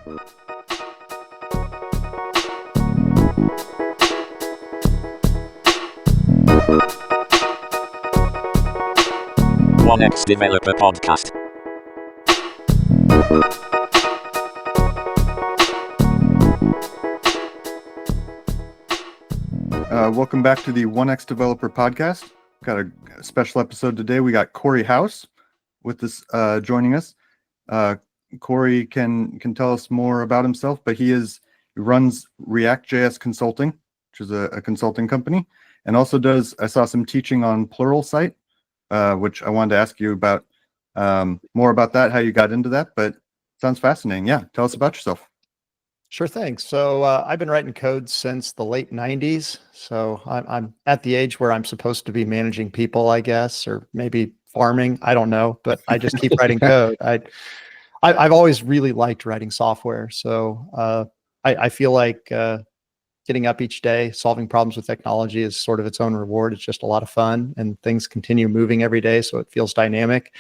OneX Developer Podcast. Welcome back to the OneX Developer Podcast. Got a special episode today. We got Cory House with us, joining us. Cory can tell us more about himself, but he runs React.js Consulting, which is a consulting company, and also I saw some teaching on Pluralsight, which I wanted to ask you about, more about that, how you got into that, but sounds fascinating. Yeah, tell us about yourself. Sure thing. So I've been writing code since the late 90s. So I'm at the age where I'm supposed to be managing people, I guess, or maybe farming. I don't know, but I just keep writing code. I've always really liked writing software. So I feel like getting up each day, solving problems with technology is sort of its own reward. It's just a lot of fun, and things continue moving every day, so it feels dynamic.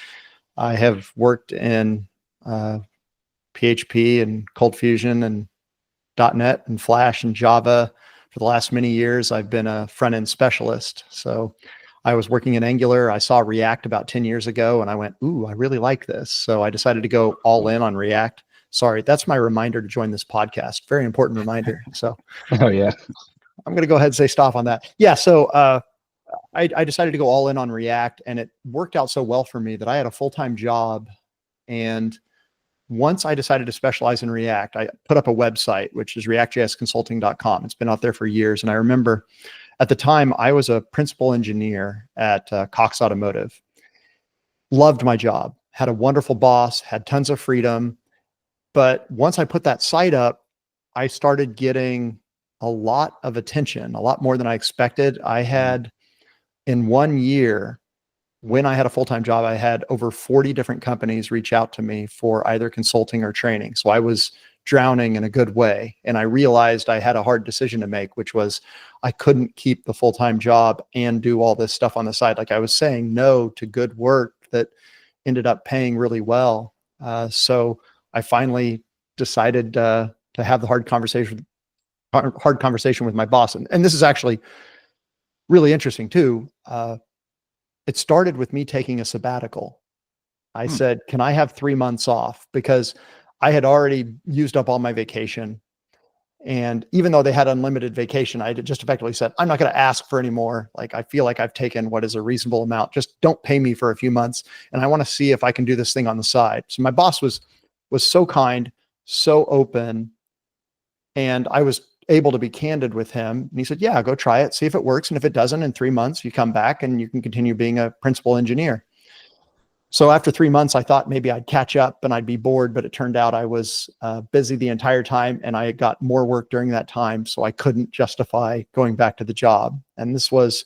I have worked in PHP and Cold Fusion and .NET and Flash and Java for the last many years. I've been a front-end specialist. So I was working in Angular. I saw React about 10 years ago and I went, ooh, I really like this. So I decided to go all in on React. Sorry, that's my reminder to join this podcast. Very important reminder. So oh yeah, I'm going to go ahead and say stop on that. Yeah. So I decided to go all in on React, and it worked out so well for me that I had a full-time job. And once I decided to specialize in React, I put up a website, which is reactjsconsulting.com. It's been out there for years. And I remember at the time I was a principal engineer at Cox Automotive. Loved my job, had a wonderful boss, had tons of freedom. But once I put that site up, I started getting a lot of attention, a lot more than I expected. I had, in 1 year, when I had a full-time job, I had over 40 different companies reach out to me for either consulting or training. So I was drowning in a good way. And I realized I had a hard decision to make, which was I couldn't keep the full-time job and do all this stuff on the side. Like I was saying no to good work that ended up paying really well. So I finally decided to have the hard conversation with my boss. And this is actually really interesting too. It started with me taking a sabbatical. I said, can I have 3 months off? Because I had already used up all my vacation. And even though they had unlimited vacation, I just effectively said, I'm not going to ask for any more. Like, I feel like I've taken what is a reasonable amount. Just don't pay me for a few months. And I want to see if I can do this thing on the side. So my boss was so kind, so open. And I was able to be candid with him. And he said, yeah, go try it, see if it works. And if it doesn't, in 3 months, you come back and you can continue being a principal engineer. So after 3 months, I thought maybe I'd catch up and I'd be bored, but it turned out I was busy the entire time, and I got more work during that time. So I couldn't justify going back to the job. And this was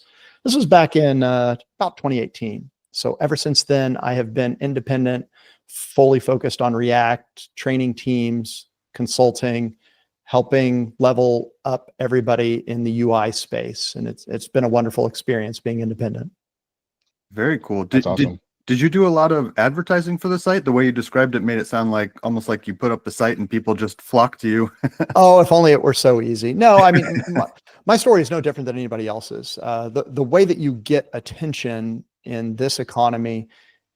back in about 2018. So ever since then, I have been independent, fully focused on React, training teams, consulting, helping level up everybody in the UI space. And it's been a wonderful experience being independent. Very cool. That's awesome. Did you do a lot of advertising for the site? The way you described it made it sound like almost like you put up the site and people just flock to you. Oh, if only it were so easy. No, I mean, my story is no different than anybody else's. The way that you get attention in this economy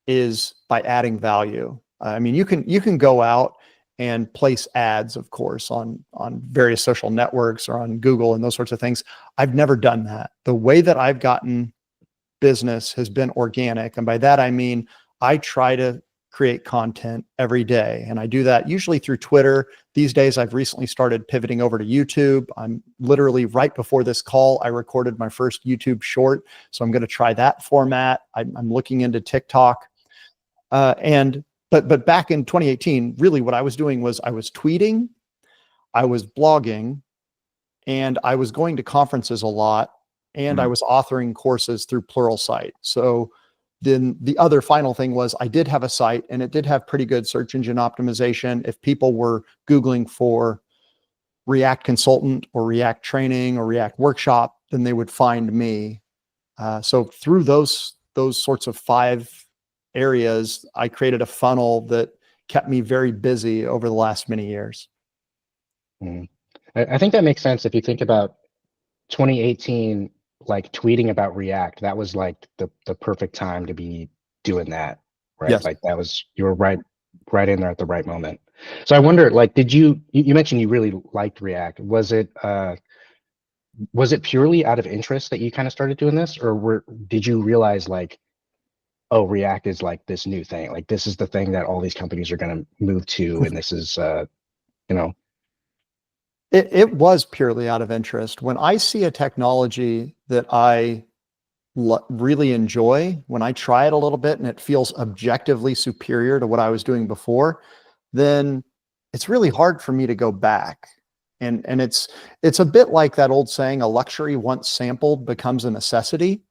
is by adding value. I mean, you can go out and place ads, of course, on various social networks or on Google and those sorts of things. I've never done that. The way that I've gotten business has been organic. And by that, I mean, I try to create content every day. And I do that usually through Twitter. These days, I've recently started pivoting over to YouTube. I'm literally right before this call, I recorded my first YouTube short. So I'm going to try that format. I'm looking into TikTok. But back in 2018, really what I was doing was I was tweeting, I was blogging, and I was going to conferences a lot, and I was authoring courses through Pluralsight. So then the other final thing was I did have a site, and it did have pretty good search engine optimization. If people were Googling for React consultant or React training or React workshop, then they would find me. So through those sorts of 5 areas, I created a funnel that kept me very busy over the last many years. Mm. I think that makes sense. If you think about 2018, like tweeting about React, that was like the perfect time to be doing that, right? Yes. Like that was, you were right in there at the right moment. So I wonder, like, did you mentioned you really liked React. Was it purely out of interest that you kind of started doing this, or did you realize like, oh, React is like this new thing, like this is the thing that all these companies are going to move to, and this is you know. It was purely out of interest. When I see a technology that I really enjoy, when I try it a little bit and it feels objectively superior to what I was doing before, then it's really hard for me to go back. And it's a bit like that old saying, a luxury once sampled becomes a necessity.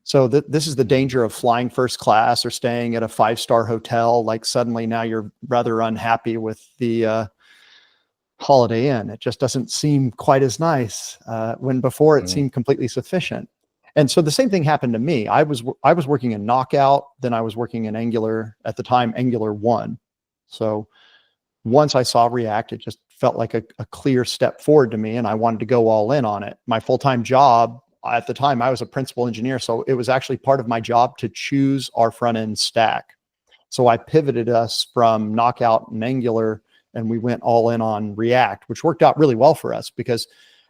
So this is the danger of flying first class or staying at a 5-star hotel. Like suddenly now you're rather unhappy with the Holiday Inn. It just doesn't seem quite as nice when before it seemed completely sufficient. And so the same thing happened to me. I was working in Knockout, then I was working in Angular, at the time Angular 1. So once I saw React, it just felt like a clear step forward to me, and I wanted to go all in on it. My full-time job at the time, I was a principal engineer, so it was actually part of my job to choose our front-end stack. So I pivoted us from Knockout and Angular, and we went all in on React, which worked out really well for us because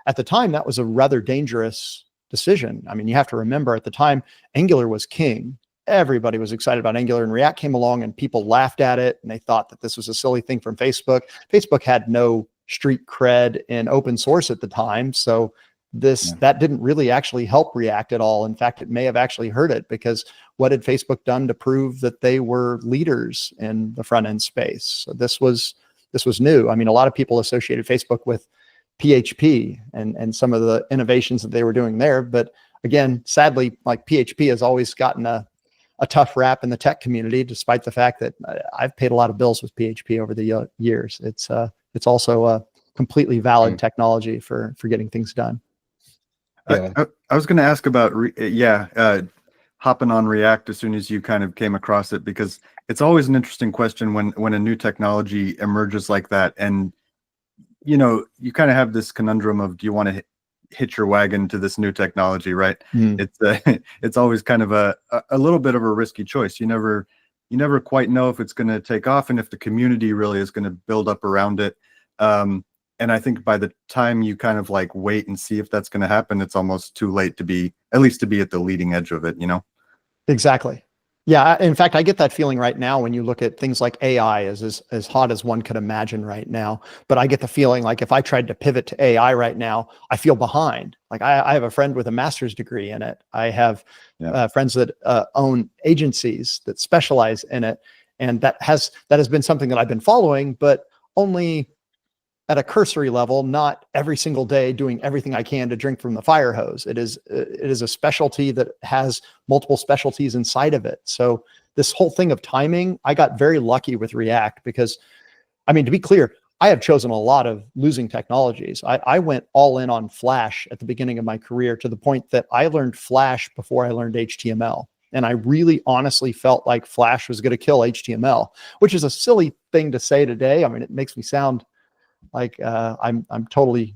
at the time that was a rather dangerous decision. I mean, you have to remember at the time, Angular was king. Everybody was excited about Angular, and React came along and people laughed at it and they thought that this was a silly thing from Facebook. Facebook had no street cred in open source at the time. So that didn't really actually help React at all. In fact, it may have actually hurt it, because what had Facebook done to prove that they were leaders in the front end space? So this was new. I mean, a lot of people associated Facebook with PHP and some of the innovations that they were doing there. But again, sadly, like PHP has always gotten a tough rap in the tech community, despite the fact that I've paid a lot of bills with PHP over the years. It's also a completely valid technology for getting things done. Yeah. I was going to ask about, hopping on React as soon as you kind of came across it, because it's always an interesting question when a new technology emerges like that. And, you know, you kind of have this conundrum of, do you want to hitch your wagon to this new technology, right? It's always kind of a little bit of a risky choice. You never quite know if it's going to take off and if the community really is going to build up around it. And I think by the time you kind of like wait and see if that's going to happen, it's almost too late to be at the leading edge of it, you know? Exactly. Yeah. In fact, I get that feeling right now when you look at things like AI as hot as one could imagine right now. But I get the feeling like if I tried to pivot to AI right now, I feel behind. Like I have a friend with a master's degree in it. I have friends that own agencies that specialize in it. And that has been something that I've been following, but only at a cursory level, not every single day doing everything I can to drink from the fire hose. It is a specialty that has multiple specialties inside of it. So this whole thing of timing, I got very lucky with React because, I mean, to be clear, I have chosen a lot of losing technologies. I went all in on Flash at the beginning of my career, to the point that I learned Flash before I learned HTML. And I really honestly felt like Flash was going to kill HTML, which is a silly thing to say today. I mean, it makes me sound like I'm totally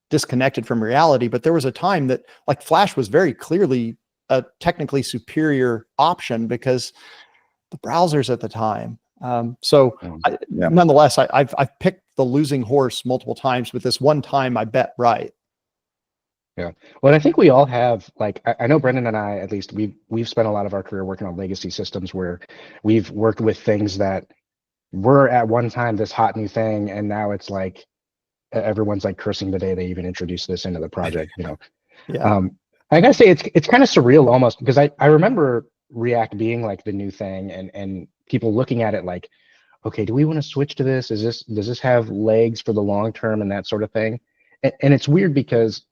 disconnected from reality, but there was a time that like Flash was very clearly a technically superior option because the browsers at the time. Nonetheless, I've picked the losing horse multiple times, but this one time I bet right. Yeah. Well, I think we all have, like, I know Brendan and I, at least we've spent a lot of our career working on legacy systems where we've worked with things that were at one time this hot new thing, and now it's like everyone's like cursing the day they even introduced this into the project, you know. I gotta say it's kind of surreal almost, because I remember React being like the new thing, and people looking at it like, okay, do we want to switch to this? Does this have legs for the long term and that sort of thing? And it's weird because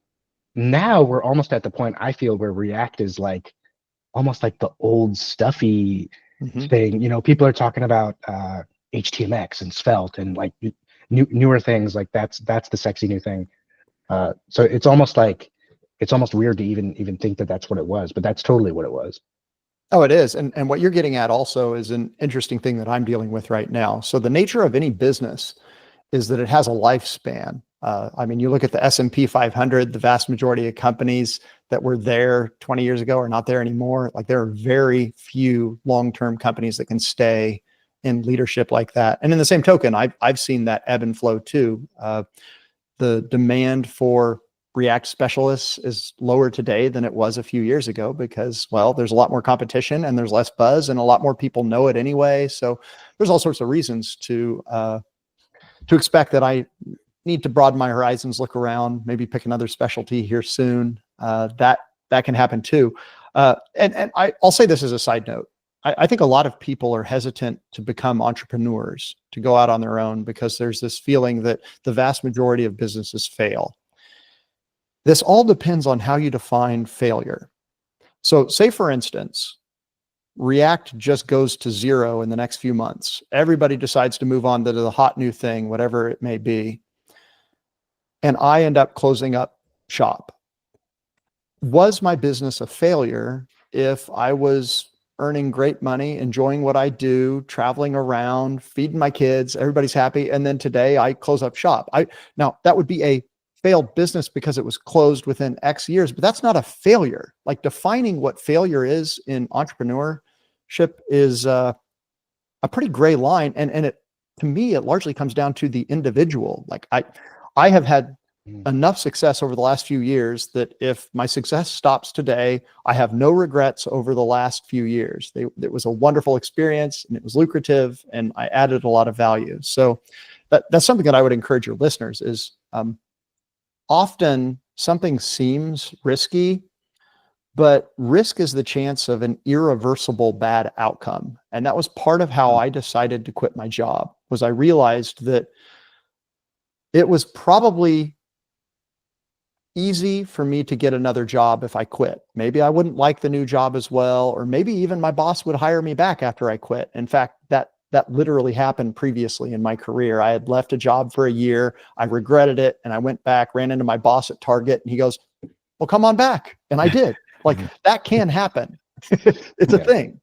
now we're almost at the point, I feel, where React is like almost like the old stuffy thing. You know, people are talking about HTMX and Svelte and like newer things, like that's the sexy new thing. So it's almost weird to even think that that's what it was, but that's totally what it was. Oh, it is. And what you're getting at also is an interesting thing that I'm dealing with right now. So the nature of any business is that it has a lifespan. I mean, you look at the S&P 500, the vast majority of companies that were there 20 years ago are not there anymore. Like there are very few long-term companies that can stay in leadership like that. And in the same token, I've seen that ebb and flow too. The demand for React specialists is lower today than it was a few years ago because, well, there's a lot more competition and there's less buzz and a lot more people know it anyway. So there's all sorts of reasons to expect that I need to broaden my horizons, look around, maybe pick another specialty here soon. That can happen too. And I'll say this as a side note. I think a lot of people are hesitant to become entrepreneurs, to go out on their own, because there's this feeling that the vast majority of businesses fail. This all depends on how you define failure. So say, for instance, React just goes to zero in the next few months. Everybody decides to move on to the hot new thing, whatever it may be. And I end up closing up shop. Was my business a failure if I was earning great money, enjoying what I do, traveling around, feeding my kids, everybody's happy, and then today I close up shop? Now that would be a failed business because it was closed within X years, but that's not a failure. Like defining what failure is in entrepreneurship is a pretty gray line. And it, to me, it largely comes down to the individual. Like I have had enough success over the last few years that if my success stops today, I have no regrets over the last few years. It was a wonderful experience and it was lucrative and I added a lot of value. So that's something that I would encourage your listeners is, often something seems risky, but risk is the chance of an irreversible bad outcome. And that was part of how I decided to quit my job, was I realized that it was probably easy for me to get another job if I quit. Maybe I wouldn't like the new job as well, or maybe even my boss would hire me back after I quit. In fact, that literally happened previously in my career. I had left a job for a year. I regretted it. And I went back, ran into my boss at Target and he goes, well, come on back. And I did. Like that can happen. It's a thing.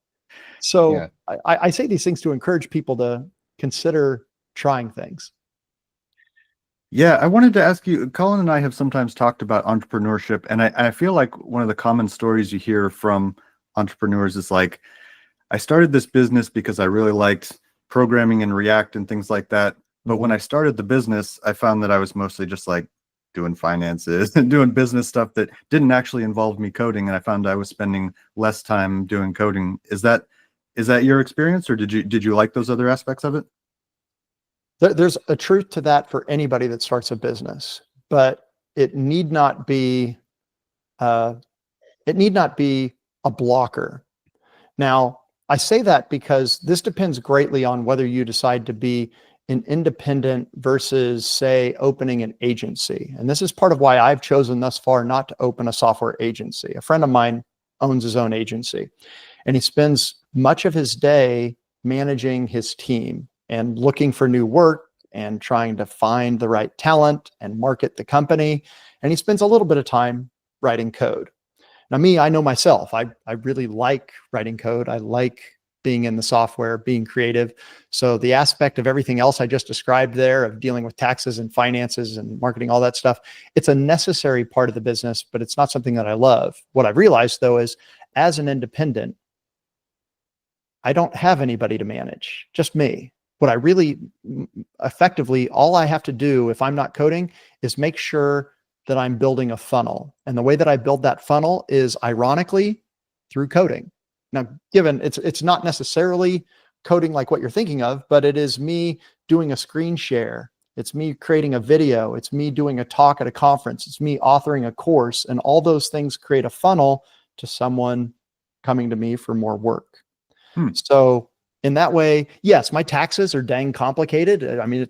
So I say these things to encourage people to consider trying things. Yeah, I wanted to ask you, Colin and I have sometimes talked about entrepreneurship, and I feel like one of the common stories you hear from entrepreneurs is like, I started this business because I really liked programming and React and things like that. But when I started the business, I found that I was mostly just like doing finances and doing business stuff that didn't actually involve me coding. And I found I was spending less time doing coding. Is that your experience, or did you like those other aspects of it? There's a truth to that for anybody that starts a business, but it need not be a blocker. Now, I say that because this depends greatly on whether you decide to be an independent versus, say, opening an agency. And this is part of why I've chosen thus far not to open a software agency. A friend of mine owns his own agency, and he spends much of his day managing his team and looking for new work and trying to find the right talent and market the company. And he spends a little bit of time writing code. Now, me, I know myself, I really like writing code. I like being in the software, being creative. So the aspect of everything else I just described there, of dealing with taxes and finances and marketing, all that stuff, it's a necessary part of the business, but it's not something that I love. What I've realized though is, as an independent, I don't have anybody to manage, just me. What I really effectively, all I have to do if I'm not coding is make sure that I'm building a funnel. And the way that I build that funnel is ironically through coding. Now, given it's not necessarily coding like what you're thinking of, but it is me doing a screen share. It's me creating a video. It's me doing a talk at a conference. It's me authoring a course, and all those things create a funnel to someone coming to me for more work. So in that way, yes, my taxes are dang complicated. I mean,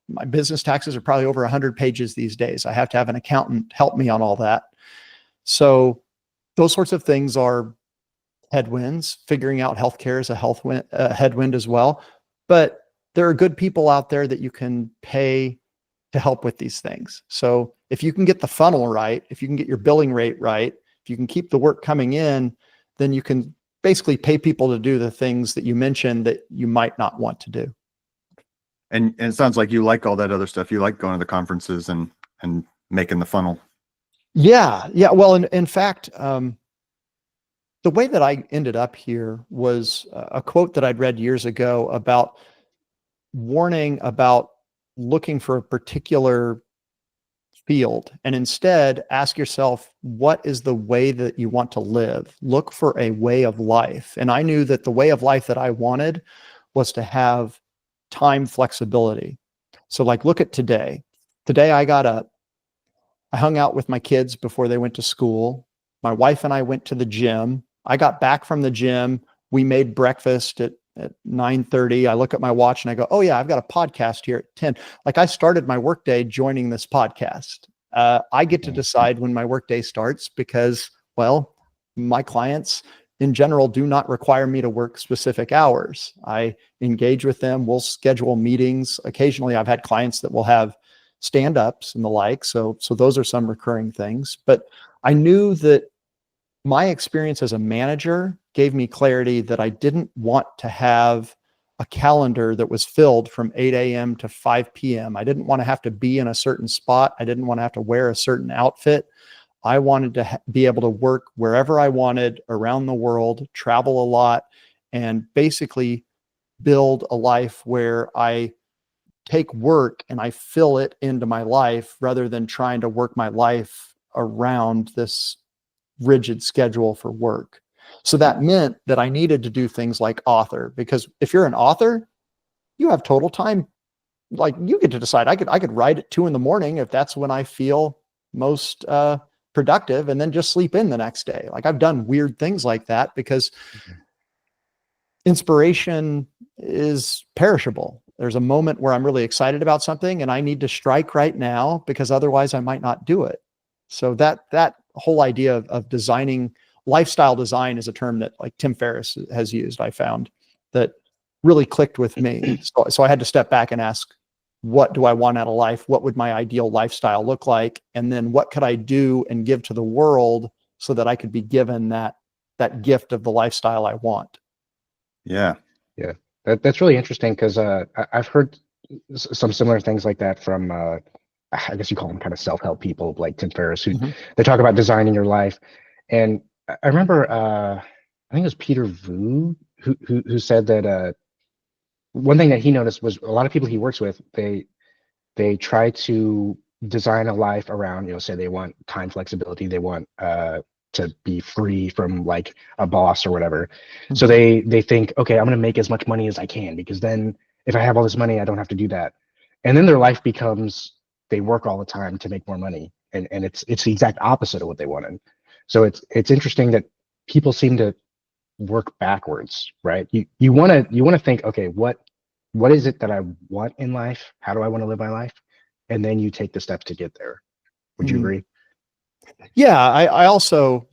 my business taxes are probably over 100 pages these days. I have to have an accountant help me on all that. So those sorts of things are headwinds. Figuring out healthcare is a headwind as well. But there are good people out there that you can pay to help with these things. So if you can get the funnel right, if you can get your billing rate right, if you can keep the work coming in, then you can basically pay people to do the things that you mentioned that you might not want to do. And it sounds like you like all that other stuff. You like going to the conferences and making the funnel. Yeah. Well, in fact, the way that I ended up here was a quote that I'd read years ago about warning about looking for a particular field, and instead ask yourself, what is the way that you want to live? Look for a way of life. And I knew that the way of life that I wanted was to have time flexibility. So like, look at today. Today I got up, I hung out with my kids before they went to school. My wife and I went to the gym. I got back from the gym. We made breakfast at 9:30. I look at my watch and I go, oh yeah, I've got a podcast here at 10. Like, I started my workday joining this podcast. I get to decide when my workday starts because, well, my clients in general do not require me to work specific hours. I engage with them. We'll schedule meetings. Occasionally I've had clients that will have stand-ups and the like. So those are some recurring things. But I knew that my experience as a manager gave me clarity that I didn't want to have a calendar that was filled from 8 a.m. to 5 p.m. I didn't want to have to be in a certain spot. I didn't want to have to wear a certain outfit. I wanted to be able to work wherever I wanted around the world, travel a lot, and basically build a life where I take work and I fill it into my life rather than trying to work my life around this rigid schedule for work. So that meant that I needed to do things like author, because if you're an author, you have total time. Like, you get to decide. I could write at 2 a.m. if that's when I feel most productive, and then just sleep in the next day. Like, I've done weird things like that because inspiration is perishable. There's a moment where I'm really excited about something and I need to strike right now, because otherwise I might not do it. So that whole idea of designing, lifestyle design is a term that like Tim Ferriss has used, I found, that really clicked with me. So I had to step back and ask, what do I want out of life? What would my ideal lifestyle look like? And then what could I do and give to the world so that I could be given that gift of the lifestyle I want? Yeah. Yeah. That's really interesting, because I've heard some similar things like that from I guess you call them kind of self-help people like Tim Ferriss, who they talk about designing your life. And I remember I think it was Peter Vu who said that one thing that he noticed was a lot of people he works with, they try to design a life around, say they want time flexibility, they want to be free from like a boss or whatever. So they think, okay, I'm going to make as much money as I can, because then if I have all this money, I don't have to do that. And then their life becomes, they work all the time to make more money, and it's the exact opposite of what they wanted. So it's interesting that people seem to work backwards, right? You want to think, okay, what is it that I want in life? How do I want to live my life? And then you take the steps to get there. Would you agree? Yeah, I also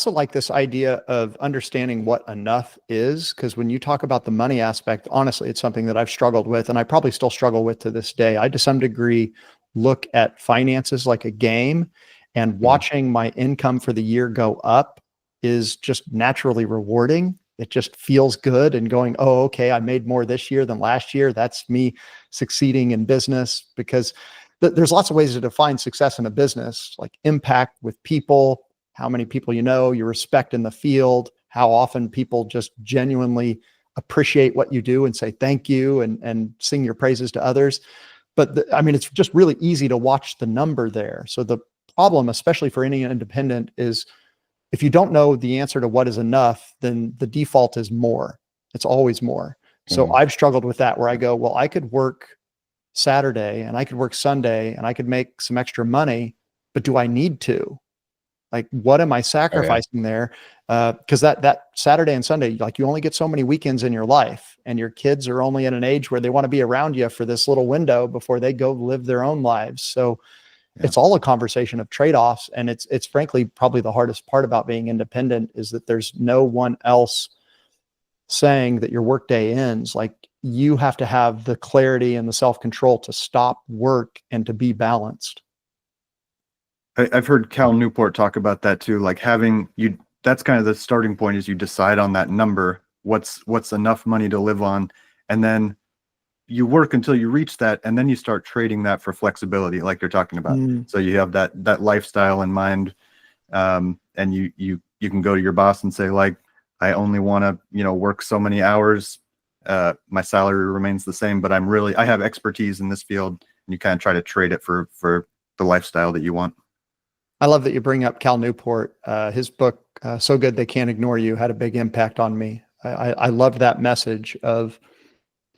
like this idea of understanding what enough is, because when you talk about the money aspect, honestly, it's something that I've struggled with, and I probably still struggle with to this day. I, to some degree, look at finances like a game, and watching my income for the year go up is just naturally rewarding. It just feels good, and going, oh, okay, I made more this year than last year. That's me succeeding in business, because there's lots of ways to define success in a business, like impact with people, how many people you respect in the field, how often people just genuinely appreciate what you do and say thank you and sing your praises to others. But it's just really easy to watch the number there. So the problem, especially for any independent, is if you don't know the answer to what is enough, then the default is more. It's always more. So I've struggled with that, where I go, well, I could work Saturday and I could work Sunday and I could make some extra money, but do I need to? Like, what am I sacrificing there? Because that Saturday and Sunday, like, you only get so many weekends in your life, and your kids are only at an age where they want to be around you for this little window before they go live their own lives. So it's all a conversation of trade-offs. And it's frankly probably the hardest part about being independent, is that there's no one else saying that your workday ends. Like, you have to have the clarity and the self-control to stop work and to be balanced. I've heard Cal Newport talk about that too. Like, having, you that's kind of the starting point, is you decide on that number, what's enough money to live on, and then you work until you reach that, and then you start trading that for flexibility, like you're talking about. So you have that lifestyle in mind, and you can go to your boss and say, like, I only want to work so many hours. My salary remains the same, but I have expertise in this field, and you kind of try to trade it for the lifestyle that you want. I love that you bring up Cal Newport. His book, So Good They Can't Ignore You, had a big impact on me. I loved that message of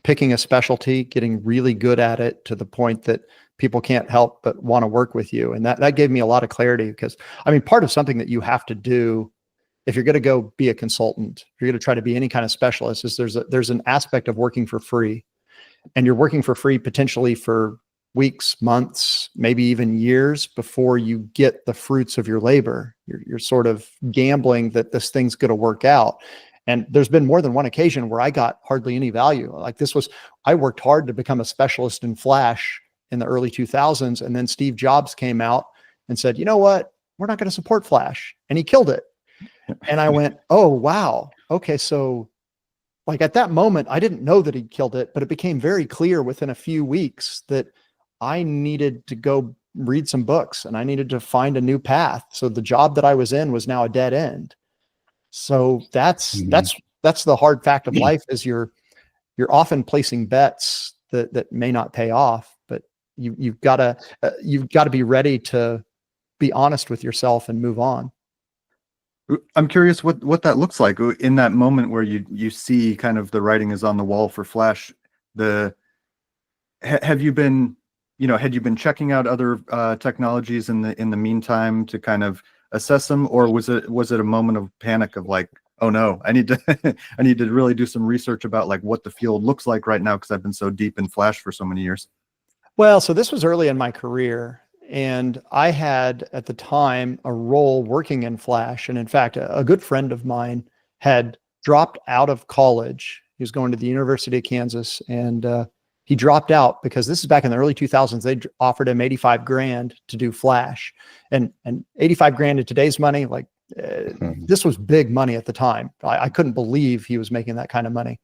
picking a specialty, getting really good at it to the point that people can't help but want to work with you. And that gave me a lot of clarity, because I mean, part of something that you have to do if you're going to go be a consultant, if you're going to try to be any kind of specialist, is there's an aspect of working for free, and you're working for free potentially for weeks, months, maybe even years before you get the fruits of your labor. You're sort of gambling that this thing's going to work out. And there's been more than one occasion where I got hardly any value. Like I worked hard to become a specialist in Flash in the early 2000s. And then Steve Jobs came out and said, you know what, we're not going to support Flash. And he killed it. And I went, oh, wow. Okay. So like at that moment, I didn't know that he'd killed it, but it became very clear within a few weeks that I needed to go read some books and I needed to find a new path. So the job that I was in was now a dead end. So that's the hard fact of life, is you're often placing bets that may not pay off, but you've got to be ready to be honest with yourself and move on. I'm curious what that looks like in that moment where you see kind of the writing is on the wall for Flash. Had you been checking out other technologies in the meantime to kind of assess them, or was it a moment of panic of like, oh no, I need to really do some research about like what the field looks like right now, because I've been so deep in Flash for so many years? Well, so this was early in my career, and I had at the time a role working in Flash. And in fact, a good friend of mine had dropped out of college. He was going to the University of Kansas, and he dropped out because this is back in the early 2000s. They offered him 85 grand to do Flash, and 85 grand in today's money, like this was big money at the time. I couldn't believe he was making that kind of money.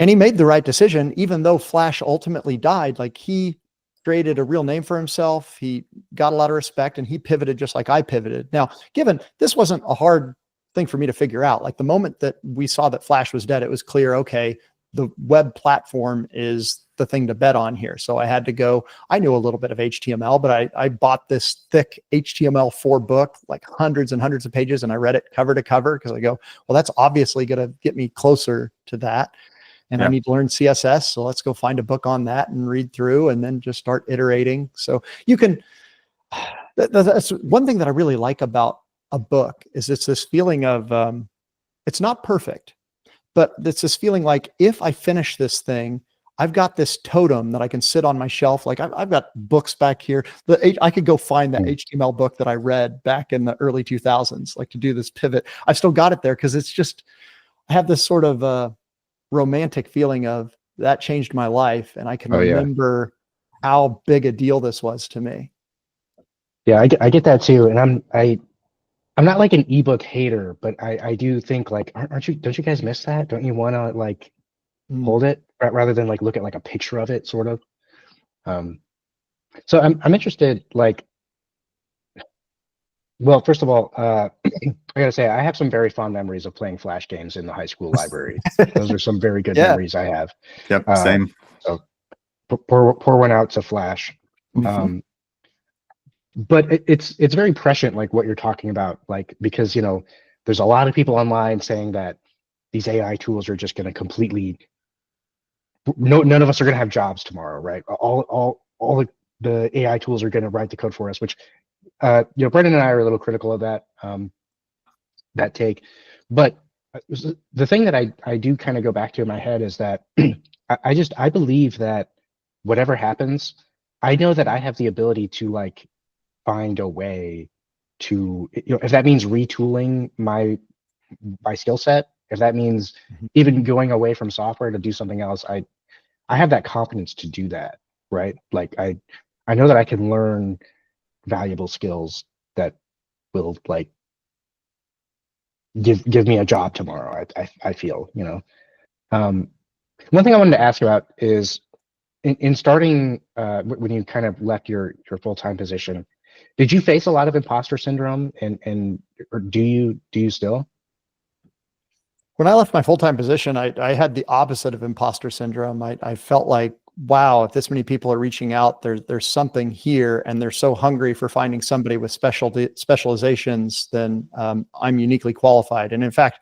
And he made the right decision, even though Flash ultimately died. Like, he created a real name for himself. He got a lot of respect, and he pivoted just like I pivoted. Now, given this wasn't a hard thing for me to figure out, like the moment that we saw that Flash was dead, it was clear, okay, the web platform is the thing to bet on here. So I had to go, I knew a little bit of HTML, but I bought this thick HTML4 book, like hundreds and hundreds of pages, and I read it cover to cover, because I go, well, that's obviously going to get me closer to that. And I need to learn CSS. So let's go find a book on that and read through, and then just start iterating. So you can, that's one thing that I really like about a book, is it's this feeling of, it's not perfect, but it's this feeling like, if I finish this thing, I've got this totem that I can sit on my shelf. Like I've got books back here. I could go find that HTML book that I read back in the early 2000s, like to do this pivot. I've still got it there, because it's just, I have this sort of romantic feeling of that changed my life, and I can remember how big a deal this was to me. Yeah, I get that too, and I'm not like an ebook hater, but I do think like, don't you guys miss that? Don't you want to like hold it rather than like look at like a picture of it, sort of? So I'm interested, like, well, first of all, I gotta say, I have some very fond memories of playing Flash games in the high school library. Those are some very good memories I have. Yep, same. So pour one out to Flash. But it's very prescient, like what you're talking about, like, because there's a lot of people online saying that these AI tools are just going to completely, none of us are going to have jobs tomorrow, right? All the AI tools are going to write the code for us, which Brendan and I are a little critical of that take. But the thing that I do kind of go back to in my head is that I believe that whatever happens, I know that I have the ability to like find a way to, if that means retooling my skill set, if that means even going away from software to do something else, I have that confidence to do that, right? Like I know that I can learn valuable skills that will like give me a job tomorrow. I feel, you know. One thing I wanted to ask about is in starting when you kind of left your full-time position, did you face a lot of imposter syndrome, and or do you still? When I left my full-time position, I had the opposite of imposter syndrome. I felt like, wow, if this many people are reaching out, there's something here, and they're so hungry for finding somebody with specializations, then I'm uniquely qualified. And in fact,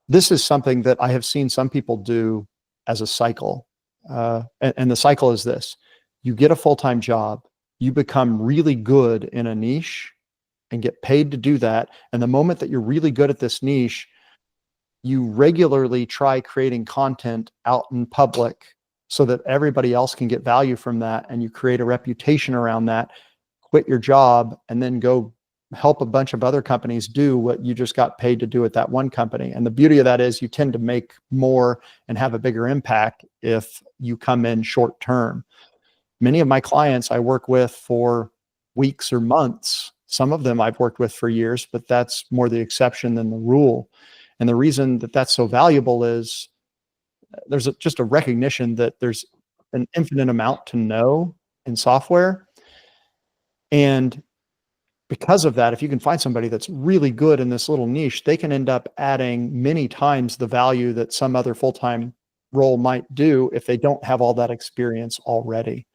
this is something that I have seen some people do as a cycle. And the cycle is this: you get a full-time job, you become really good in a niche and get paid to do that. And the moment that you're really good at this niche, you regularly try creating content out in public so that everybody else can get value from that. And you create a reputation around that, quit your job, and then go help a bunch of other companies do what you just got paid to do at that one company. And the beauty of that is you tend to make more and have a bigger impact if you come in short term. Many of my clients I work with for weeks or months. Some of them I've worked with for years, but that's more the exception than the rule. And the reason that that's so valuable is there's just a recognition that there's an infinite amount to know in software. And because of that, if you can find somebody that's really good in this little niche, they can end up adding many times the value that some other full-time role might do if they don't have all that experience already.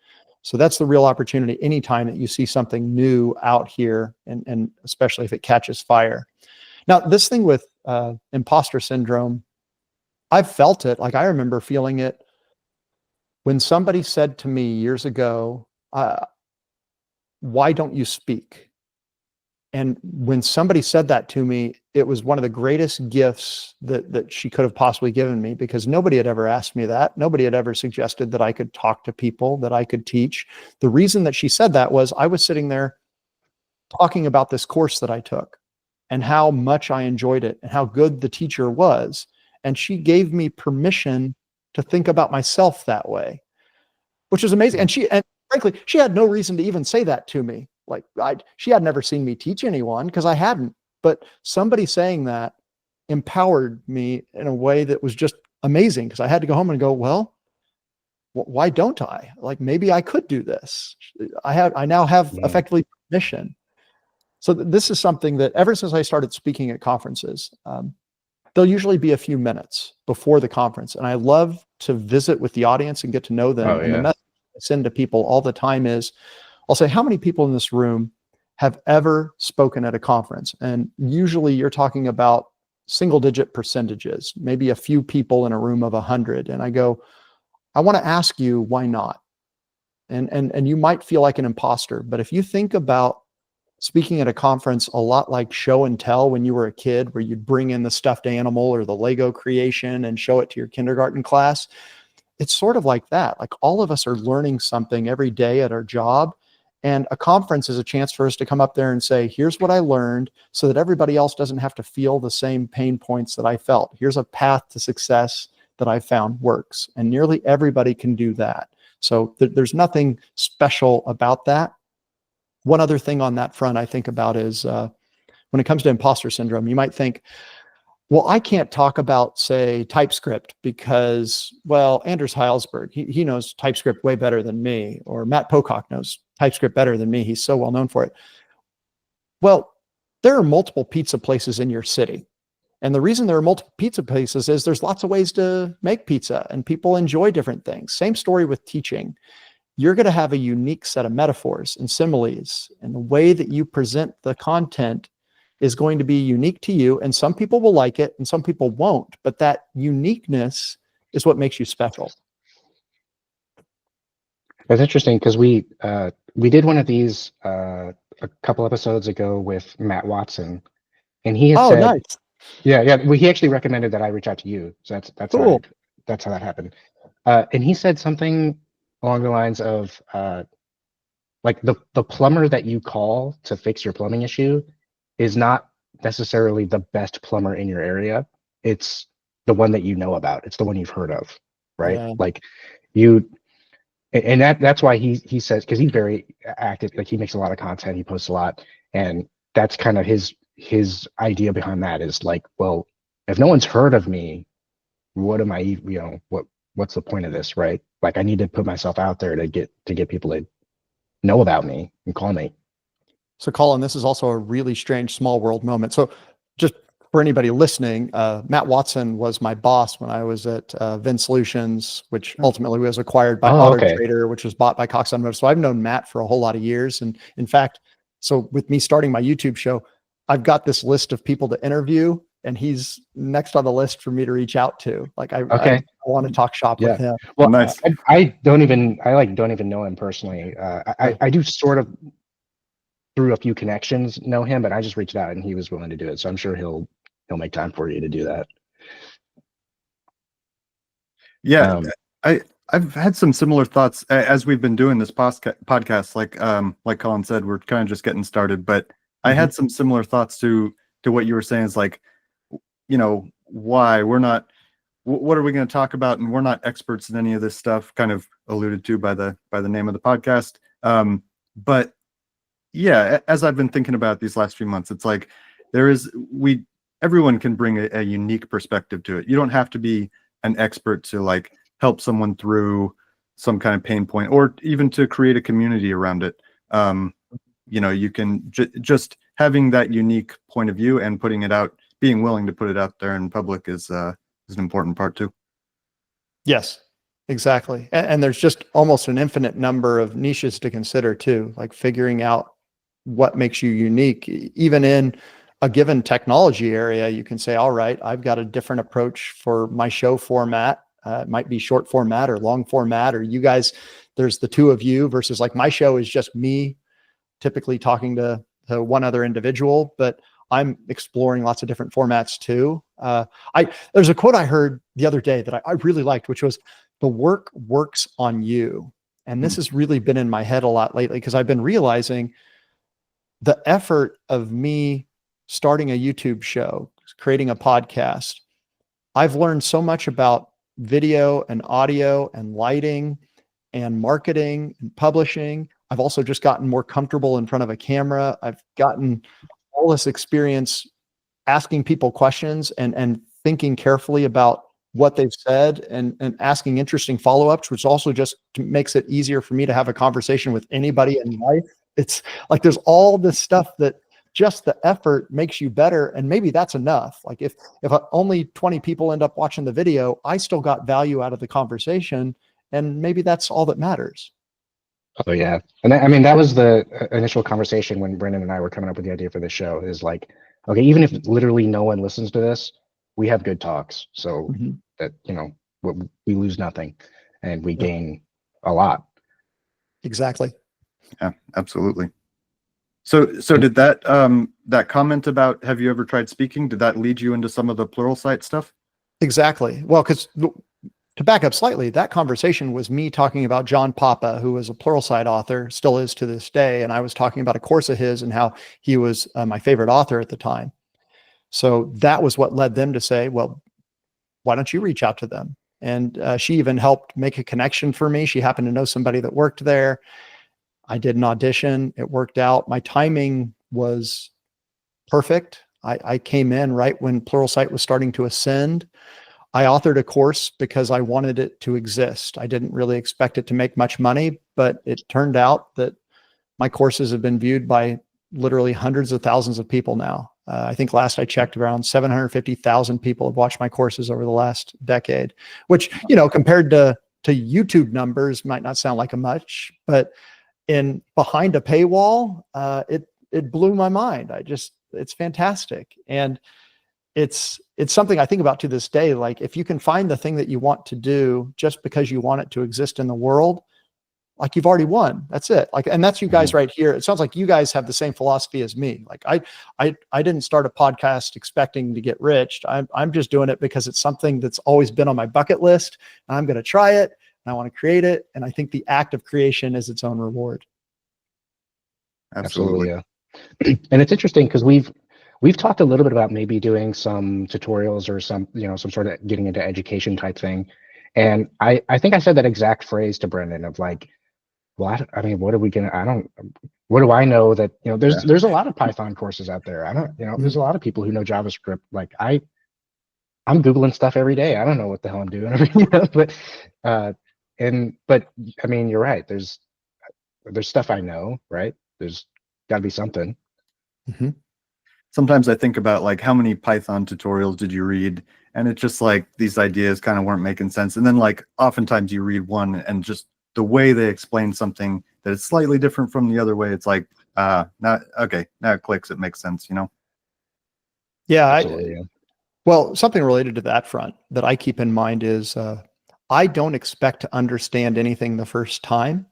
So that's the real opportunity anytime that you see something new out here, and especially if it catches fire. Now, this thing with imposter syndrome, I've felt it. Like, I remember feeling it when somebody said to me years ago, why don't you speak? And when somebody said that to me, it was one of the greatest gifts that she could have possibly given me, because nobody had ever asked me that. Nobody had ever suggested that I could talk to people, that I could teach. The reason that she said that was I was sitting there talking about this course that I took and how much I enjoyed it and how good the teacher was. And she gave me permission to think about myself that way, which is amazing. And frankly, she had no reason to even say that to me. Like, she had never seen me teach anyone, because I hadn't. But somebody saying that empowered me in a way that was just amazing, because I had to go home and go, well, why don't I? Like, maybe I could do this. I now have effectively permission. So this is something that ever since I started speaking at conferences, there'll usually be a few minutes before the conference. And I love to visit with the audience and get to know them. And the message I send to people all the time is, I'll say, how many people in this room have ever spoken at a conference? And usually you're talking about single-digit percentages, maybe a few people in a room of 100. And I go, I want to ask you, why not? And you might feel like an imposter, but if you think about speaking at a conference a lot like show and tell when you were a kid, where you'd bring in the stuffed animal or the Lego creation and show it to your kindergarten class, it's sort of like that. Like, all of us are learning something every day at our job. And a conference is a chance for us to come up there and say, here's what I learned, so that everybody else doesn't have to feel the same pain points that I felt. Here's a path to success that I found works. And nearly everybody can do that. So there's nothing special about that. One other thing on that front I think about is when it comes to imposter syndrome, you might think, well, I can't talk about, say, TypeScript because, well, Anders Heilsberg, he knows TypeScript way better than me, or Matt Pocock knows TypeScript better than me. He's so well known for it. Well, there are multiple pizza places in your city. And the reason there are multiple pizza places is there's lots of ways to make pizza, and people enjoy different things. Same story with teaching. You're going to have a unique set of metaphors and similes, and the way that you present the content is going to be unique to you. And some people will like it and some people won't, but that uniqueness is what makes you special. That's interesting, because we did one of these a couple episodes ago with Matt Watson, and he had said, nice. Yeah. Well, he actually recommended that I reach out to you. So that's cool. That's how that happened. And he said something along the lines of like the plumber that you call to fix your plumbing issue is not necessarily the best plumber in your area. It's the one that you know about. It's the one you've heard of, right? Yeah. Like and that's why he says, because he's very active, like he makes a lot of content, he posts a lot, and that's kind of his his idea behind that is like, well, if no one's heard of me, what am I, what's the point of this, right? Like I need to put myself out there to get people to know about me and call me. So Colin, this is also a really strange small world moment. So just for anybody listening, Matt Watson was my boss when I was at Vin Solutions, which ultimately was acquired by AutoTrader, which was bought by Cox Automotive. So I've known Matt for a whole lot of years. And in fact, so with me starting my YouTube show, I've got this list of people to interview, and he's next on the list for me to reach out to. Like I want to talk shop with him. Well, nice. I don't even know him personally. I do sort of through a few connections know him, but I just reached out and he was willing to do it. So I'm sure he'll make time for you to do that. Yeah, I've had some similar thoughts as we've been doing this podcast. Like Colin said, we're kind of just getting started, but I had some similar thoughts to what you were saying. Is like, why we're not, what are we going to talk about? And we're not experts in any of this stuff, kind of alluded to by the name of the podcast. But yeah, as I've been thinking about these last few months, it's like everyone can bring a unique perspective to it. You don't have to be an expert to like help someone through some kind of pain point, or even to create a community around it. You can just having that unique point of view and putting it out, being willing to put it out there in public is an important part too. Yes, exactly. And there's just almost an infinite number of niches to consider too, like figuring out what makes you unique. Even in a given technology area, you can say, all right, I've got a different approach for my show format. It might be short format or long format, or you guys, there's the two of you versus like my show is just me typically talking to one other individual, but I'm exploring lots of different formats too. There's a quote I heard the other day that I really liked, which was, the work works on you. And this has really been in my head a lot lately, because I've been realizing the effort of me starting a YouTube show, creating a podcast. I've learned so much about video and audio and lighting and marketing and publishing. I've also just gotten more comfortable in front of a camera. I've gotten all this experience asking people questions and thinking carefully about what they've said and asking interesting follow-ups, which also just makes it easier for me to have a conversation with anybody in life. It's like there's all this stuff that just the effort makes you better. And maybe that's enough. Like if only 20 people end up watching the video, I still got value out of the conversation. And maybe that's all that matters. Oh yeah. And I mean, that was the initial conversation when Brendan and I were coming up with the idea for this show, is like, okay, even if literally no one listens to this, we have good talks. So that, we lose nothing and we gain a lot. Exactly. Yeah, absolutely. So did that that comment about have you ever tried speaking, did that lead you into some of the Pluralsight stuff? Exactly. Well, because to back up slightly, that conversation was me talking about John Papa, who was a Pluralsight author, still is to this day. And I was talking about a course of his and how he was my favorite author at the time. So that was what led them to say, well, why don't you reach out to them? And she even helped make a connection for me. She happened to know somebody that worked there. I did an audition. It worked out. My timing was perfect. I came in right when Pluralsight was starting to ascend. I authored a course because I wanted it to exist. I didn't really expect it to make much money, but it turned out that my courses have been viewed by literally hundreds of thousands of people now. I think last I checked, around 750,000 people have watched my courses over the last decade, which, compared to YouTube numbers might not sound like a much, but in behind a paywall, it blew my mind. It's fantastic. And it's something I think about to this day. Like if you can find the thing that you want to do just because you want it to exist in the world, like you've already won. That's it. Like, and that's you guys right here. It sounds like you guys have the same philosophy as me. Like I didn't start a podcast expecting to get rich. I'm just doing it because it's something that's always been on my bucket list. And I'm going to try it and I want to create it. And I think the act of creation is its own reward. Absolutely. Yeah. And it's interesting because we've talked a little bit about maybe doing some tutorials or some sort of getting into education type thing. And I think I said that exact phrase to Brendan of like, well, I mean, what are we gonna? I don't. What do I know that There's a lot of Python courses out there. I don't. There's a lot of people who know JavaScript. Like I'm Googling stuff every day. I don't know what the hell I'm doing. But uh, but I mean, you're right. There's stuff I know, right? There's got to be something. Mm-hmm. Sometimes I think about like how many Python tutorials did you read, and it's just like these ideas kind of weren't making sense. And then like oftentimes you read one and just the way they explain something that is slightly different from the other way, it's like now it clicks, it makes sense, Yeah. Absolutely. Yeah. Well, something related to that front that I keep in mind is I don't expect to understand anything the first time.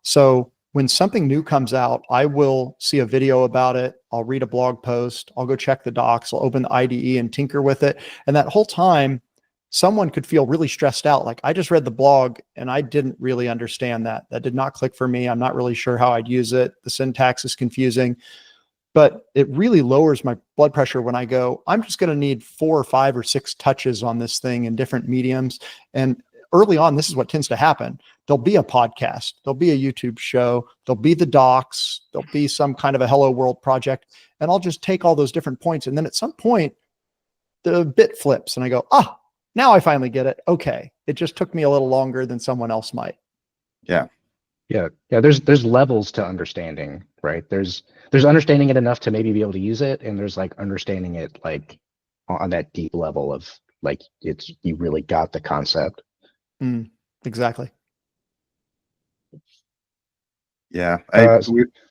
So when something new comes out, I will see a video about it. I'll read a blog post. I'll go check the docs. I'll open the IDE and tinker with it. And that whole time, someone could feel really stressed out. Like, I just read the blog and I didn't really understand that. That did not click for me. I'm not really sure how I'd use it. The syntax is confusing. But it really lowers my blood pressure when I go, I'm just going to need 4 or 5 or 6 touches on this thing in different mediums. And early on, this is what tends to happen. There'll be a podcast, there'll be a YouTube show, there'll be the docs, there'll be some kind of a Hello World project. And I'll just take all those different points. And then at some point, the bit flips and I go, now I finally get it. Okay. It just took me a little longer than someone else might. Yeah. Yeah. There's levels to understanding, right? There's understanding it enough to maybe be able to use it, and there's like understanding it like on that deep level of like you really got the concept. Exactly. Yeah,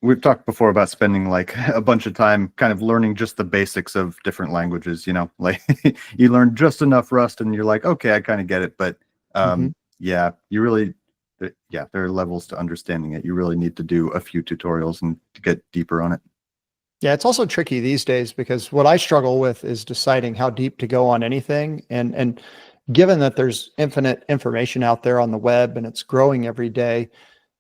we've talked before about spending like a bunch of time kind of learning just the basics of different languages, like you learn just enough Rust and you're like, okay, I kind of get it. But yeah, there are levels to understanding it. You really need to do a few tutorials and to get deeper on it. Yeah, it's also tricky these days because what I struggle with is deciding how deep to go on anything. And given that there's infinite information out there on the web and it's growing every day,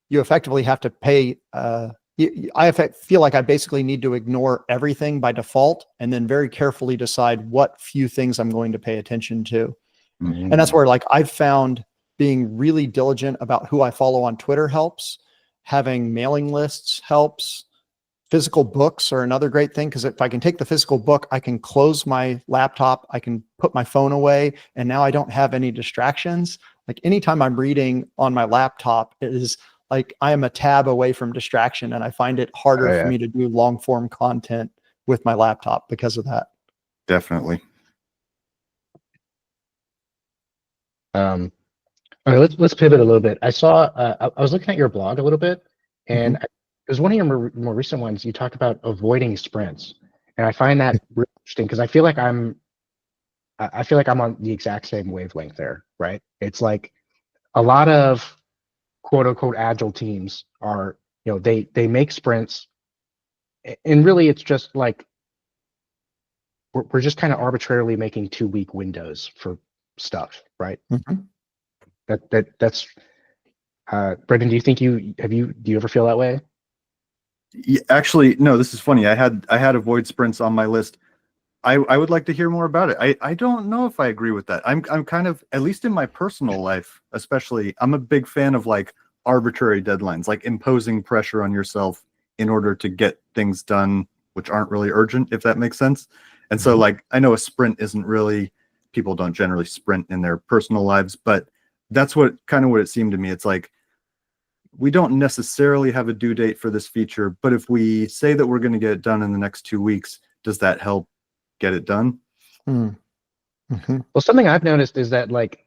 you effectively have to pay. Feel like I basically need to ignore everything by default and then very carefully decide what few things I'm going to pay attention to. Mm-hmm. And that's where like I've found being really diligent about who I follow on Twitter helps. Having mailing lists helps. Physical books are another great thing, because if I can take the physical book, I can close my laptop, I can put my phone away, and now I don't have any distractions. Like anytime I'm reading on my laptop, it is like I am a tab away from distraction, and I find it harder for me to do long form content with my laptop because of that. Definitely. Okay, let's pivot a little bit. I saw I was looking at your blog a little bit, and it was one of your more recent ones. You talked about avoiding sprints, and I find that really interesting because I feel like I'm on the exact same wavelength there. Right? It's like a lot of quote unquote agile teams are, they make sprints, and really it's just like we're just kind of arbitrarily making 2-week windows for stuff, right? That's Brendan, do you ever feel that way? Yeah, actually, no, this is funny. I had avoid sprints on my list. I would like to hear more about it. I don't know if I agree with that. I'm kind of, at least in my personal life, especially, I'm a big fan of like arbitrary deadlines, like imposing pressure on yourself in order to get things done which aren't really urgent, if that makes sense. And so like, I know a sprint isn't really, people don't generally sprint in their personal lives, but that's what it seemed to me. It's like, we don't necessarily have a due date for this feature, but if we say that we're going to get it done in the next 2 weeks, does that help get it done? Well, something I've noticed is that like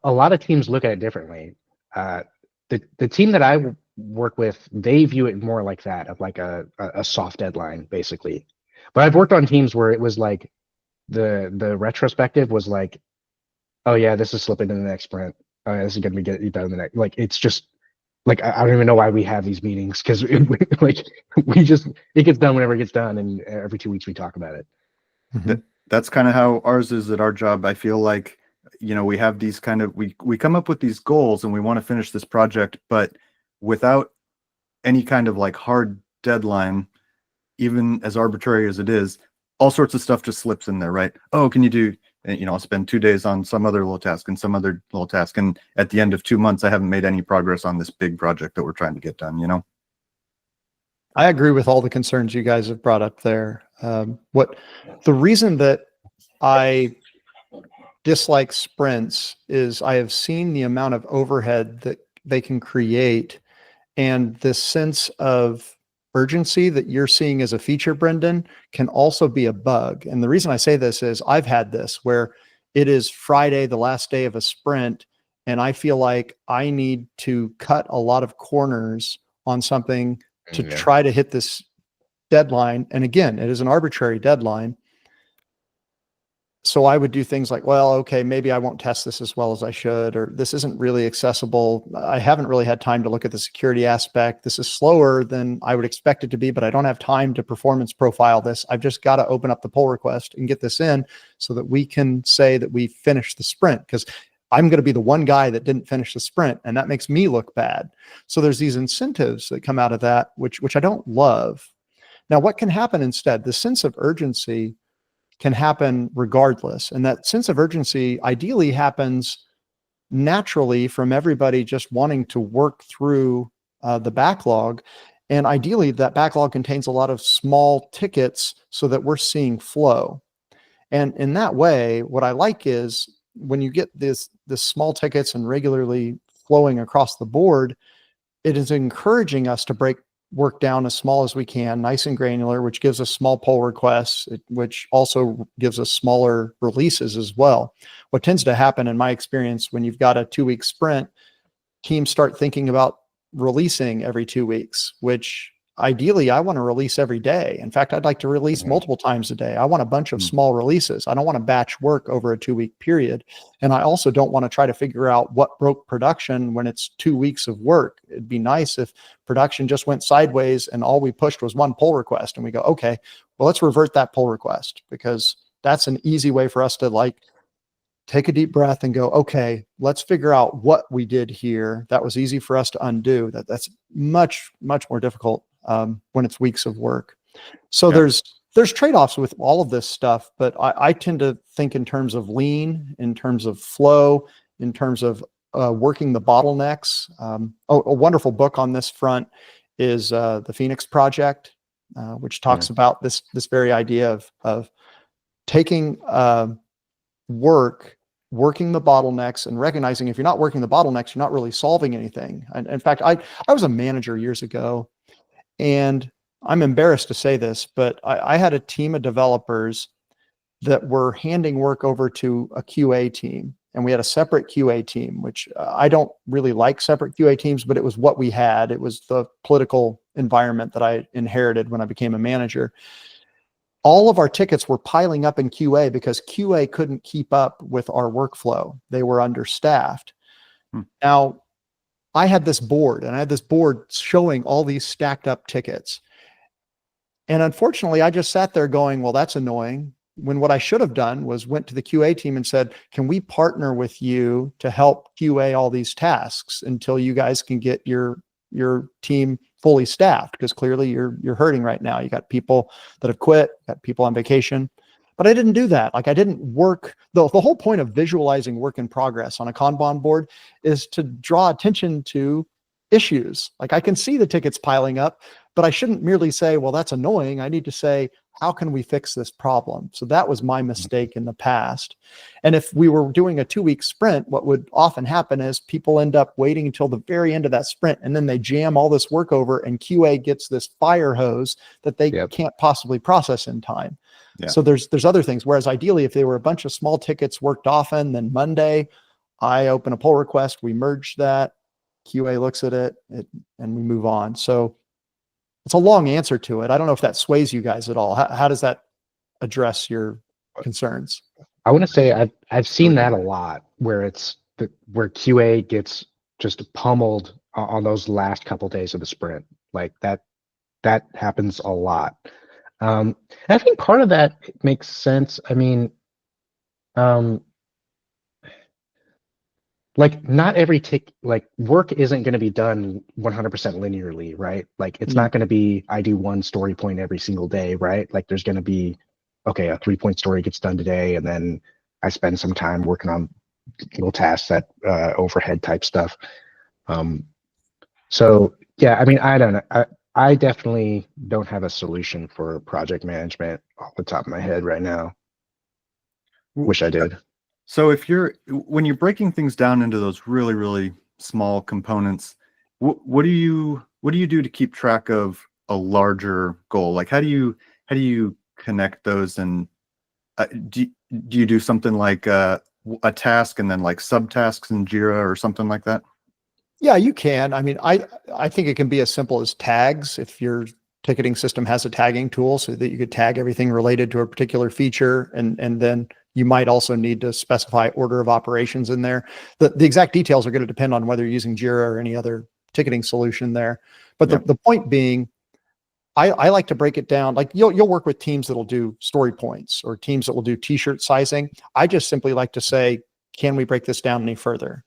a lot of teams look at it differently. The team that I work with, they view it more like that, of like a soft deadline, basically. But I've worked on teams where it was like the retrospective was like, oh yeah, this is slipping to the next sprint. Oh yeah, this is gonna be get done in the next. Like it's just like I don't even know why we have these meetings, because like it gets done whenever it gets done, and every 2 weeks we talk about it. That's kind of how ours is at our job. I feel like, we have these kind of, we come up with these goals and we want to finish this project, but without any kind of like hard deadline, even as arbitrary as it is, all sorts of stuff just slips in there, right? Oh, can you do and I'll spend 2 days on some other little task and some other little task, and at the end of 2 months I haven't made any progress on this big project that we're trying to get done. I agree with all the concerns you guys have brought up there. The reason that I dislike sprints is I have seen the amount of overhead that they can create, and this sense of urgency that you're seeing as a feature, Brendan, can also be a bug. And the reason I say this is I've had this where it is Friday, the last day of a sprint, and I feel like I need to cut a lot of corners on something to try to hit this deadline. And again, it is an arbitrary deadline. So I would do things like, well, okay, maybe I won't test this as well as I should, or this isn't really accessible. I haven't really had time to look at the security aspect. This is slower than I would expect it to be, but I don't have time to performance profile this. I've just got to open up the pull request and get this in so that we can say that we finished the sprint, because I'm going to be the one guy that didn't finish the sprint, and that makes me look bad. So there's these incentives that come out of that, which I don't love. Now, what can happen instead? The sense of urgency can happen regardless. And that sense of urgency ideally happens naturally from everybody just wanting to work through the backlog. And ideally that backlog contains a lot of small tickets so that we're seeing flow. And in that way, what I like is when you get this small tickets and regularly flowing across the board, it is encouraging us to break work down as small as we can, nice and granular, which gives us small pull requests, which also gives us smaller releases as well. What tends to happen in my experience when you've got a 2-week sprint, teams start thinking about releasing every 2 weeks, which ideally I want to release every day. In fact, I'd like to release multiple times a day. I want a bunch of small releases. I don't want to batch work over a 2-week period. And I also don't want to try to figure out what broke production when it's 2 weeks of work. It'd be nice if production just went sideways and all we pushed was one pull request and we go, okay, well, let's revert that pull request, because that's an easy way for us to like take a deep breath and go, okay, let's figure out what we did here. That was easy for us to undo. That's much, much more difficult when it's weeks of work. So there's trade-offs with all of this stuff, but I tend to think in terms of lean, in terms of flow, in terms of working the bottlenecks. A wonderful book on this front is the Phoenix Project, which talks about this very idea of taking working the bottlenecks and recognizing if you're not working the bottlenecks, you're not really solving anything. And in fact, I was a manager years ago, and I'm embarrassed to say this, but I had a team of developers that were handing work over to a QA team, and we had a separate QA team, which I don't really like separate QA teams, but it was what we had. It was the political environment that I inherited when I became a manager. All of our tickets were piling up in QA because QA couldn't keep up with our workflow. They were understaffed. Now, I had this board, and I had this board showing all these stacked up tickets. And unfortunately, I just sat there going, well, that's annoying. When what I should have done was went to the QA team and said, can we partner with you to help QA all these tasks until you guys can get your team fully staffed? Because clearly you're hurting right now. You got people that have quit, got people on vacation. But I didn't do that. Like I didn't work. The whole point of visualizing work in progress on a Kanban board is to draw attention to issues. Like I can see the tickets piling up, but I shouldn't merely say, well, that's annoying. I need to say, how can we fix this problem? So that was my mistake in the past. And if we were doing a 2-week sprint, what would often happen is people end up waiting until the very end of that sprint, and then they jam all this work over, and QA gets this fire hose that they can't possibly process in time. So there's other things. Whereas ideally, if they were a bunch of small tickets worked often, then Monday, I open a pull request, we merge that, QA looks at it, and we move on. So it's a long answer to it. I don't know if that sways you guys at all. How does that address your concerns? I want to say I've seen that a lot, where where QA gets just pummeled on those last couple days of the sprint. Like that happens a lot. And I think part of that makes sense. I mean, like not every like work isn't going to be done 100% linearly, right? Like it's not going to be, I do one story point every single day, right? Like there's going to be, okay, a 3-point story gets done today, and then I spend some time working on little tasks, that overhead type stuff. So yeah, I mean, I don't know. I definitely don't have a solution for project management off the top of my head right now. Wish I did. So when you're breaking things down into those really, really small components, what do you do to keep track of a larger goal? Like how do you connect those, and do you do something like a task and then like subtasks in Jira or something like that? Yeah, you can. I mean, I think it can be as simple as tags. If your ticketing system has a tagging tool so that you could tag everything related to a particular feature, and then you might also need to specify order of operations in there. The exact details are going to depend on whether you're using Jira or any other ticketing solution there. But the point being, I like to break it down. Like you'll work with teams that'll do story points or teams that will do t-shirt sizing. I just simply like to say, can we break this down any further?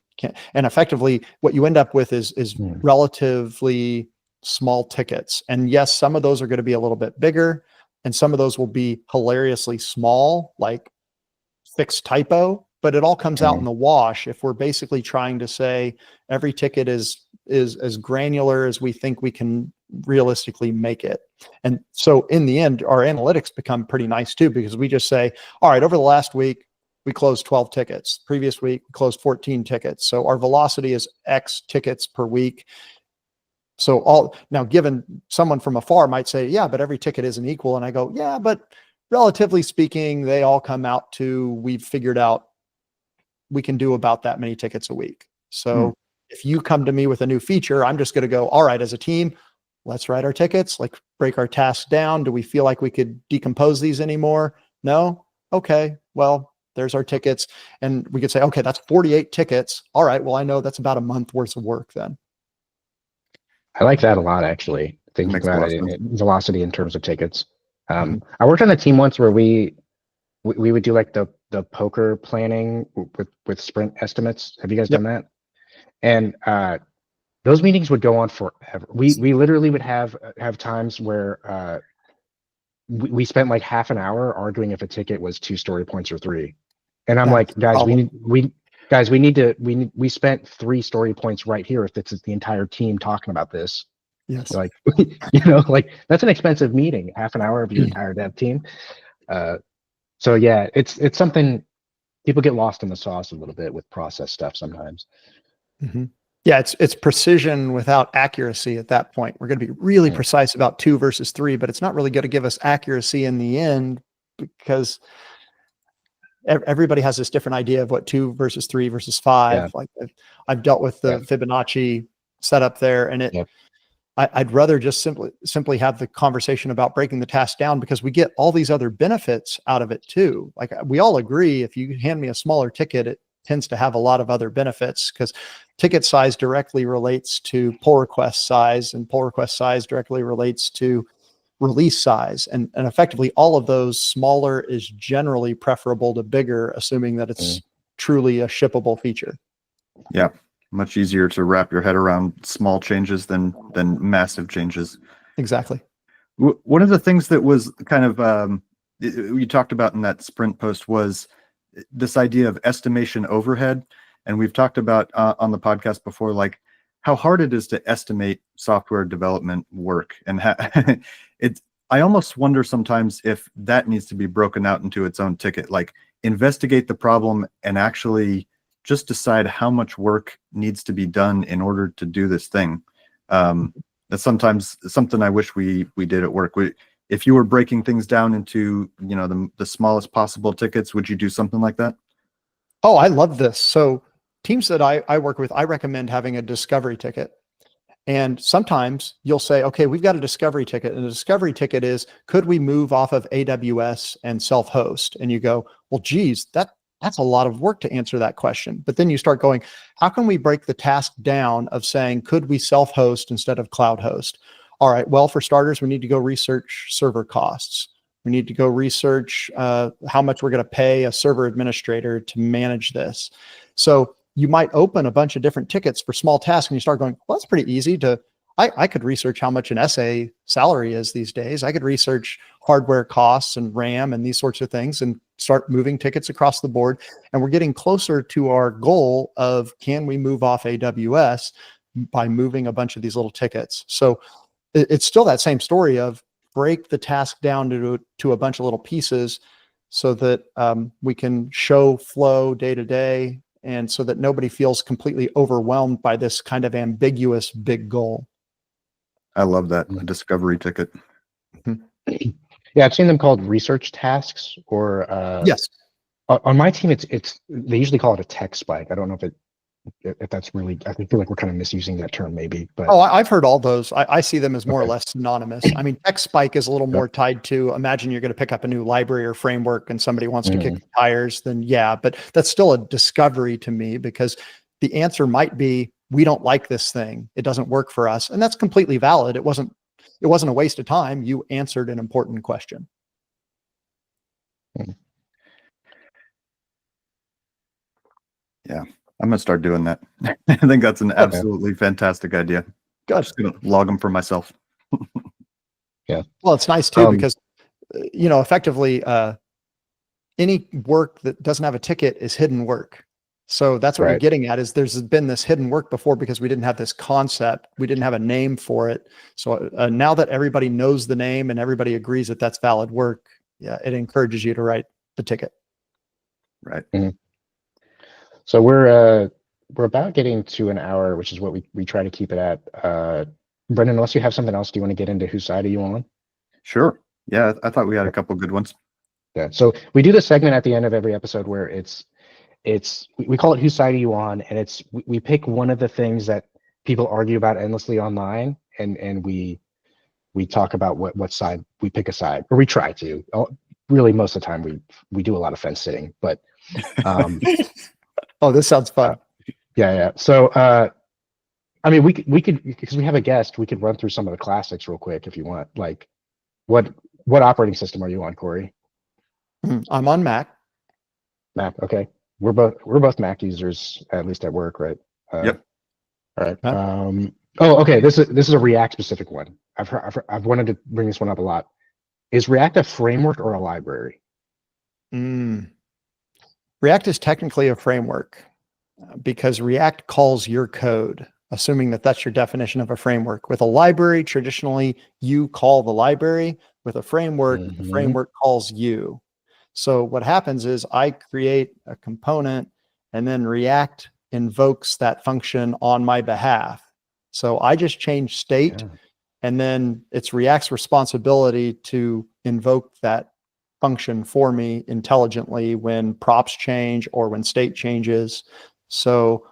And effectively what you end up with is relatively small tickets. And yes, some of those are going to be a little bit bigger and some of those will be hilariously small, like fixed typo, but it all comes out in the wash if we're basically trying to say every ticket is as granular as we think we can realistically make it. And so in the end, our analytics become pretty nice too, because we just say, all right, over the last week, we closed 12 tickets. Previous week, we closed 14 tickets. So our velocity is X tickets per week. So now given someone from afar might say, yeah, but every ticket isn't equal. And I go, yeah, but relatively speaking, they all come out to, we've figured out we can do about that many tickets a week. So if you come to me with a new feature, I'm just going to go, all right, as a team, let's write our tickets, like break our tasks down. Do we feel like we could decompose these anymore? No? Okay, well, there's our tickets. And we could say, okay, that's 48 tickets. All right, well, I know that's about a month worth of work then. I like that a lot, actually. Thinking about it, velocity in terms of tickets. I worked on a team once where we would do like the poker planning with sprint estimates. Have you guys done that? And those meetings would go on forever. We literally would have times where we spent like half an hour arguing if a ticket was 2 story points or 3. And I'm like, guys, we spent 3 story points right here if it's the entire team talking about this. Yes. Like, like that's an expensive meeting, half an hour of your entire dev team. So yeah, it's something people get lost in the sauce a little bit with process stuff sometimes. Yeah, it's precision without accuracy at that point. We're going to be really precise about 2 versus 3, but it's not really going to give us accuracy in the end because everybody has this different idea of what 2 versus 3 versus 5. Yeah. Like I've dealt with the Fibonacci setup there, and I'd rather just simply have the conversation about breaking the task down because we get all these other benefits out of it too. Like we all agree, if you hand me a smaller ticket, it tends to have a lot of other benefits because ticket size directly relates to pull request size, and pull request size directly relates to release size. And effectively all of those, smaller is generally preferable to bigger, assuming that it's truly a shippable feature. Yeah. Much easier to wrap your head around small changes than massive changes. Exactly. One of the things that was kind of you talked about in that sprint post was this idea of estimation overhead. And we've talked about on the podcast before, like how hard it is to estimate software development work. And I almost wonder sometimes if that needs to be broken out into its own ticket, like investigate the problem and actually just decide how much work needs to be done in order to do this thing. That's sometimes something I wish we did at work. If you were breaking things down into, the smallest possible tickets, would you do something like that? Oh, I love this. So teams that I work with, I recommend having a discovery ticket. And sometimes you'll say, okay, we've got a discovery ticket. And the discovery ticket is, could we move off of AWS and self-host? And you go, well, geez, that's a lot of work to answer that question. But then you start going, how can we break the task down of saying, could we self-host instead of cloud host? All right, well, for starters, we need to go research server costs. We need to go research how much we're going to pay a server administrator to manage this. So you might open a bunch of different tickets for small tasks and you start going, well, that's pretty easy to, I could research how much an SA salary is these days. I could research hardware costs and RAM and these sorts of things and start moving tickets across the board. And we're getting closer to our goal of, can we move off AWS by moving a bunch of these little tickets? So it's still that same story of break the task down to a bunch of little pieces so that we can show flow day to day, and so that nobody feels completely overwhelmed by this kind of ambiguous big goal. I love that, a discovery ticket. Yeah, I've seen them called research tasks, or Yes. on my team, it's they usually call it a tech spike. I don't know if that's really, I feel like we're kind of misusing that term maybe, but Oh, I've heard all those. I see them as more or less synonymous. I mean, tech spike is a little more tied to, imagine you're going to pick up a new library or framework and somebody wants to kick the tires, then yeah, but that's still a discovery to me, because the answer might be, we don't like this thing. It doesn't work for us. And that's completely valid. It wasn't a waste of time. You answered an important question. Yeah, I'm gonna start doing that. I think that's an absolutely fantastic idea. Good. I'm just gonna log them for myself. Yeah. Well, it's nice too, because effectively, any work that doesn't have a ticket is hidden work. So that's what you're getting at, is there's been this hidden work before because we didn't have this concept. We didn't have a name for it. So now that everybody knows the name and everybody agrees that that's valid work, yeah, it encourages you to write the ticket. Right. So we're about getting to an hour, which is what we try to keep it at. Brendan, unless you have something else, do you want to get into whose side are you on? Sure. Yeah, I thought we had a couple good ones. Yeah. So we do this segment at the end of every episode where we call it whose side are you on, and we pick one of the things that people argue about endlessly online, and we talk about what side we pick a side, or we try to. Really, most of the time we do a lot of fence sitting, but oh, this sounds fun. Yeah. So I mean, we could, because we have a guest, we could run through some of the classics real quick if you want. Like, what operating system are you on, Cory? I'm on Mac. Mac. Okay. We're both Mac users, at least at work, right? Yep. All right. Okay. This is a React specific one. I've wanted to bring this one up a lot. Is React a framework or a library? React is technically a framework because React calls your code, assuming that that's your definition of a framework. With a library, traditionally, you call the library. With a framework, the framework calls you. So what happens is I create a component and then React invokes that function on my behalf. So I just change state, and then it's React's responsibility to invoke that function for me intelligently when props change or when state changes. So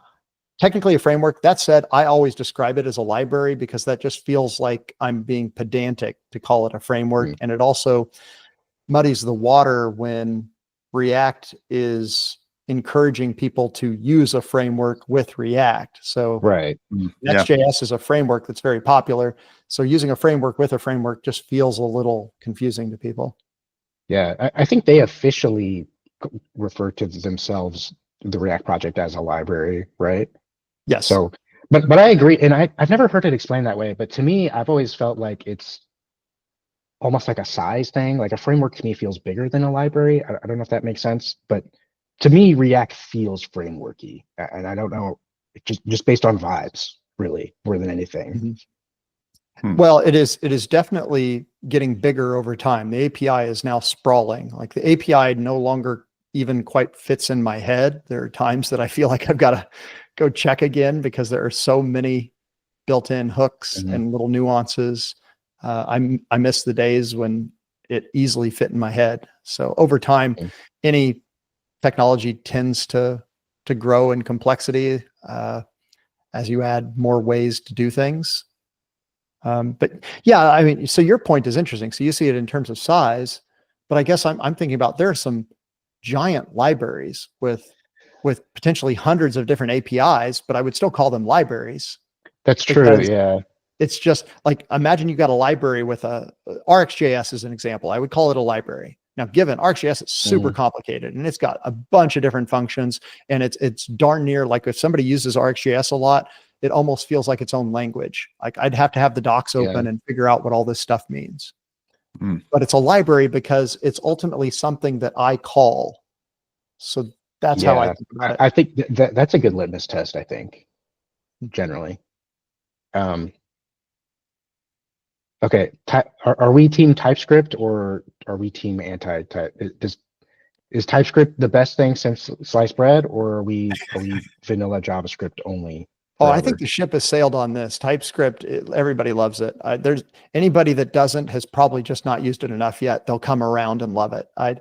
technically a framework. That said, I always describe it as a library because that just feels like I'm being pedantic to call it a framework. And it also muddies the water when React is encouraging people to use a framework with React. So Next.js is a framework that's very popular. So using a framework with a framework just feels a little confusing to people. Yeah, I think they officially refer to themselves, the React project, as a library, right? Yes. So, but I agree, and I've never heard it explained that way. But to me, I've always felt like it's almost like a size thing. Like a framework to me feels bigger than a library. I don't know if that makes sense, but to me, React feels frameworky, and I don't know, just based on vibes, really, more than anything. Well, it is definitely getting bigger over time. The API is now sprawling. Like the API no longer even quite fits in my head. There are times that I feel like I've got to go check again because there are so many built-in hooks and little nuances. I miss the days when it easily fit in my head. So over time, any technology tends to grow in complexity as you add more ways to do things. But yeah, I mean, so your point is interesting. So you see it in terms of size, but I guess I'm thinking about, there are some giant libraries with potentially hundreds of different APIs, but I would still call them libraries. That's true. Yeah. It's just like, imagine you got a library with RxJS as an example. I would call it a library. Now, given RxJS is super complicated and it's got a bunch of different functions, and it's darn near like, if somebody uses RxJS a lot, it almost feels like its own language. Like I'd have to have the docs open and figure out what all this stuff means. Mm. but it's a library because it's ultimately something that I call. So that's how I Yeah, think about it. I think that's a good litmus test, I think, generally. Okay, are we team TypeScript or are we team anti-type? Is TypeScript the best thing since sliced bread, or are we vanilla JavaScript only Oh, I forever? think the ship has sailed on this. TypeScript, everybody loves it. There's anybody that doesn't has probably just not used it enough yet. They'll come around and love it. I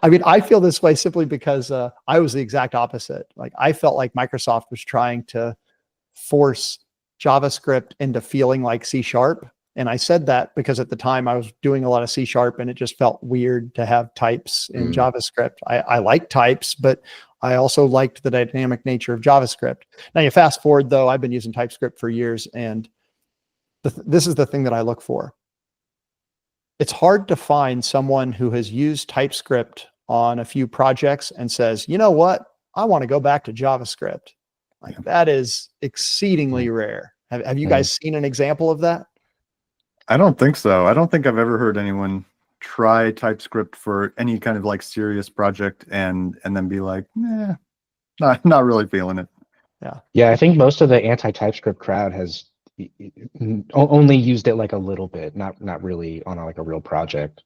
mean, I feel this way simply because I was the exact opposite. Like I felt like Microsoft was trying to force JavaScript into feeling like C#. And I said that because at the time I was doing a lot of C# and it just felt weird to have types in JavaScript. I like types, but I also liked the dynamic nature of JavaScript. Now you fast forward though, I've been using TypeScript for years, and this is the thing that I look for. It's hard to find someone who has used TypeScript on a few projects and says, you know what, I want to go back to JavaScript. Like that is exceedingly rare. Have you guys seen an example of that? I don't think so. I don't think I've ever heard anyone try TypeScript for any kind of like serious project and then be like, nah, not really feeling it. Yeah, I think most of the anti-TypeScript crowd has only used it like a little bit, not really on like a real project.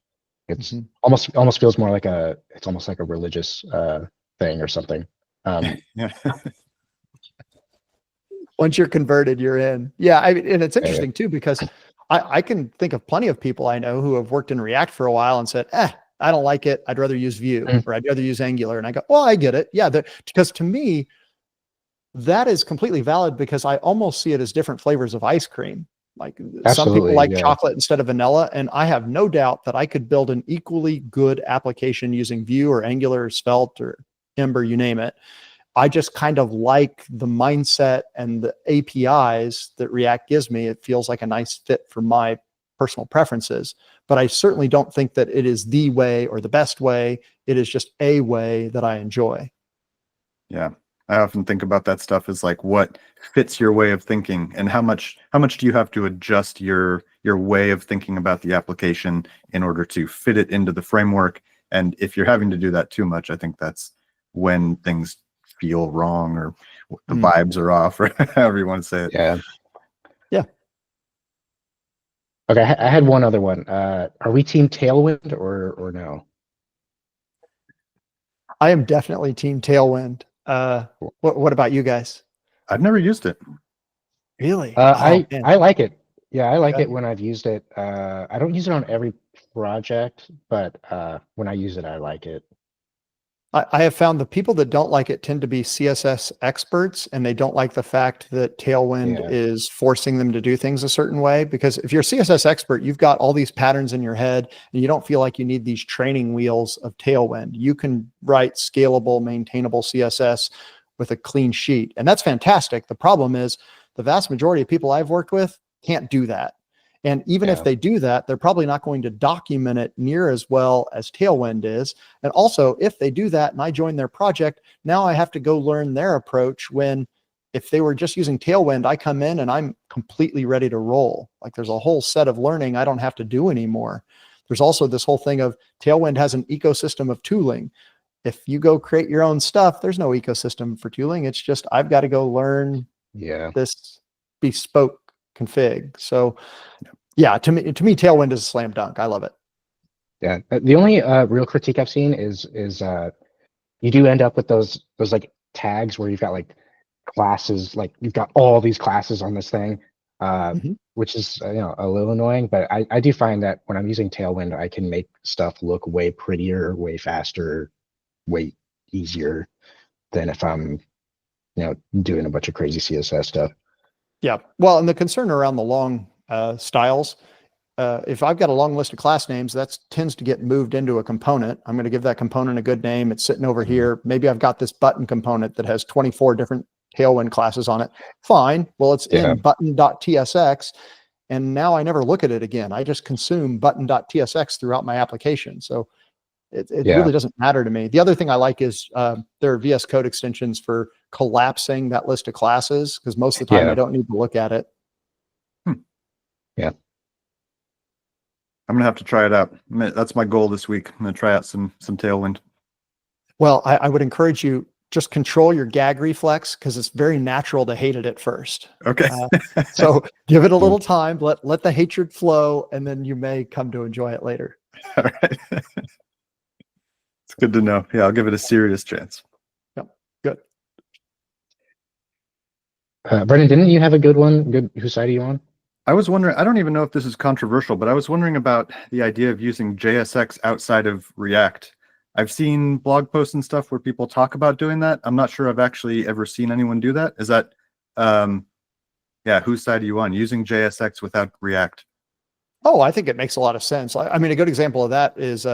It's almost feels more like it's almost like a religious thing or something. Yeah. Once you're converted, you're in. Yeah, I mean, and it's Yeah. interesting too, because I can think of plenty of people I know who have worked in React for a while and said, I don't like it. I'd rather use Vue or I'd rather use Angular. And I go, well, I get it. Yeah, because to me, that is completely valid because I almost see it as different flavors of ice cream. Like some people Absolutely, like yeah. chocolate instead of vanilla. And I have no doubt that I could build an equally good application using Vue or Angular or Svelte or Ember, you name it. I just kind of like the mindset and the APIs that React gives me. It feels like a nice fit for my personal preferences, but I certainly don't think that it is the way or the best way. It is just a way that I enjoy. Yeah. I often think about that stuff as like what fits your way of thinking and how much do you have to adjust your way of thinking about the application in order to fit it into the framework. And if you're having to do that too much, I think that's when things feel wrong or the vibes are off, or however you want to say it. Yeah. Yeah. Okay, I had one other one. Are we team Tailwind or no? I am definitely team Tailwind. What about you guys? I've never used it. Really? I Man. like it. Yeah, I like Yeah. it when I've used it. I don't use it on every project, but when I use it, I like it. I have found the people that don't like it tend to be CSS experts, and they don't like the fact that Tailwind is forcing them to do things a certain way. Because if you're a CSS expert, you've got all these patterns in your head, and you don't feel like you need these training wheels of Tailwind. You can write scalable, maintainable CSS with a clean sheet, and that's fantastic. The problem is the vast majority of people I've worked with can't do that. And even if they do that, they're probably not going to document it near as well as Tailwind is. And also, if they do that and I join their project, now I have to go learn their approach, when if they were just using Tailwind, I come in and I'm completely ready to roll. Like there's a whole set of learning I don't have to do anymore. There's also this whole thing of Tailwind has an ecosystem of tooling. If you go create your own stuff, there's no ecosystem for tooling. It's just, I've got to go learn this bespoke config. So yeah, to me, Tailwind is a slam dunk. I love it. Yeah, the only real critique I've seen is you do end up with those like tags where you've got like classes, like you've got all these classes on this thing, which is a little annoying. But I do find that when I'm using Tailwind, I can make stuff look way prettier, way faster, way easier than if I'm doing a bunch of crazy CSS stuff. Yeah. Well, and the concern around the long styles, if I've got a long list of class names, that tends to get moved into a component. I'm going to give that component a good name. It's sitting over here. Maybe I've got this button component that has 24 different Tailwind classes on it. Fine. Well, it's in button.tsx. And now I never look at it again. I just consume button.tsx throughout my application. So it really doesn't matter to me. The other thing I like is there are VS Code extensions for collapsing that list of classes, because most of the time I don't need to look at it. Yeah. I'm gonna have to try it out. That's my goal this week. I'm gonna try out some Tailwind. Well, I would encourage you, just control your gag reflex, because it's very natural to hate it at first. Okay. So give it a little time, let the hatred flow, and then you may come to enjoy it later. All right. It's good to know. Yeah, I'll give it a serious chance. Yep. Good. Brendan, didn't you have a good one? Good. Whose side are you on? I was wondering, I don't even know if this is controversial, but I was wondering about the idea of using JSX outside of React. I've seen blog posts and stuff where people talk about doing that. I'm not sure I've actually ever seen anyone do that. Is that, whose side are you on? Using JSX without React? Oh, I think it makes a lot of sense. I mean, a good example of that is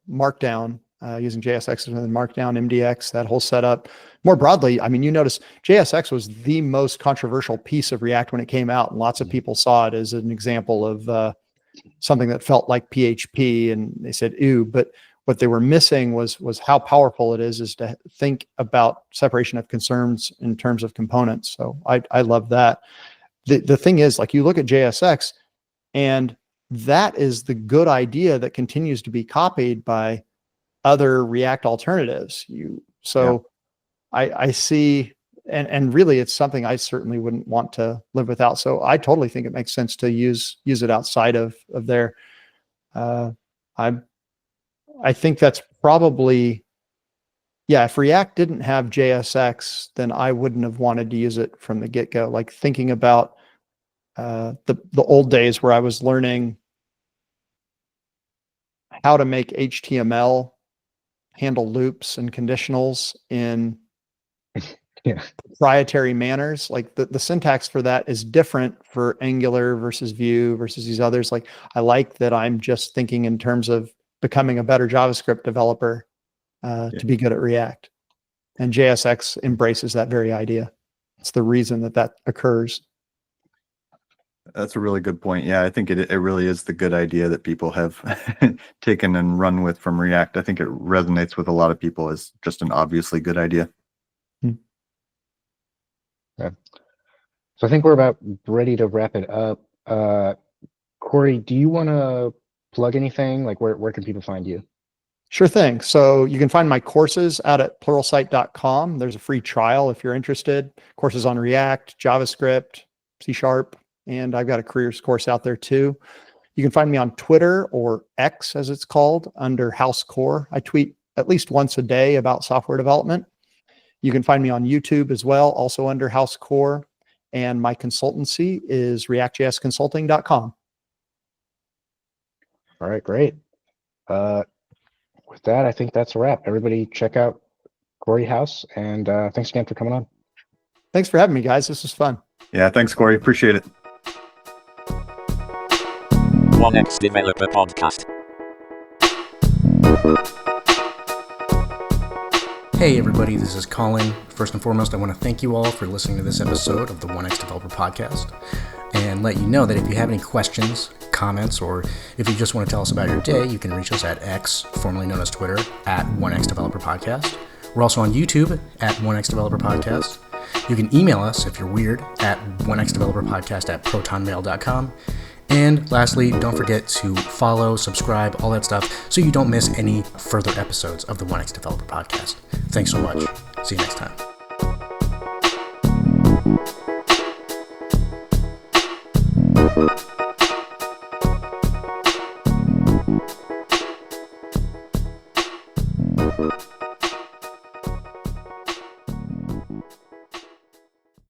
Markdown, using JSX and then Markdown, MDX, that whole setup. More broadly, I mean, you notice JSX was the most controversial piece of React when it came out, and lots of people saw it as an example of something that felt like PHP, and they said, ew. But what they were missing was how powerful it is to think about separation of concerns in terms of components. So I love that. The thing is, like, you look at JSX, and that is the good idea that continues to be copied by other React alternatives. I see, and really it's something I certainly wouldn't want to live without. So I totally think it makes sense to use it outside of there. I think that's probably, if React didn't have JSX, then I wouldn't have wanted to use it from the get-go. Like, thinking about the old days where I was learning how to make HTML handle loops and conditionals in proprietary manners. Like, the syntax for that is different for Angular versus Vue versus these others. Like, I like that I'm just thinking in terms of becoming a better JavaScript developer to be good at React. And JSX embraces that very idea. It's the reason that occurs. That's a really good point. Yeah, I think it really is the good idea that people have taken and run with from React. I think it resonates with a lot of people as just an obviously good idea. Yeah. So I think we're about ready to wrap it up. Cory, do you want to plug anything? Like, where can people find you? Sure thing. So you can find my courses out at pluralsight.com. There's a free trial if you're interested. Courses on React, JavaScript, C#, and I've got a careers course out there too. You can find me on Twitter, or X as it's called, under House Core. I tweet at least once a day about software development. You can find me on YouTube as well, also under House Core. And my consultancy is reactjsconsulting.com. All right, great. With that, I think that's a wrap. Everybody check out Cory House, and thanks again for coming on. Thanks for having me, guys. This was fun. Yeah, thanks, Cory. Appreciate it. 1X Developer Podcast. Hey everybody, this is Colin. First and foremost, I want to thank you all for listening to this episode of the 1X Developer Podcast, and let you know that if you have any questions, comments, or if you just want to tell us about your day, you can reach us at X, formerly known as Twitter, at 1X Developer Podcast. We're also on YouTube at 1X Developer Podcast. You can email us if you're weird at 1xdeveloperpodcast@protonmail.com. And lastly, don't forget to follow, subscribe, all that stuff, so you don't miss any further episodes of the 1X Developer Podcast. Thanks so much. See you next time.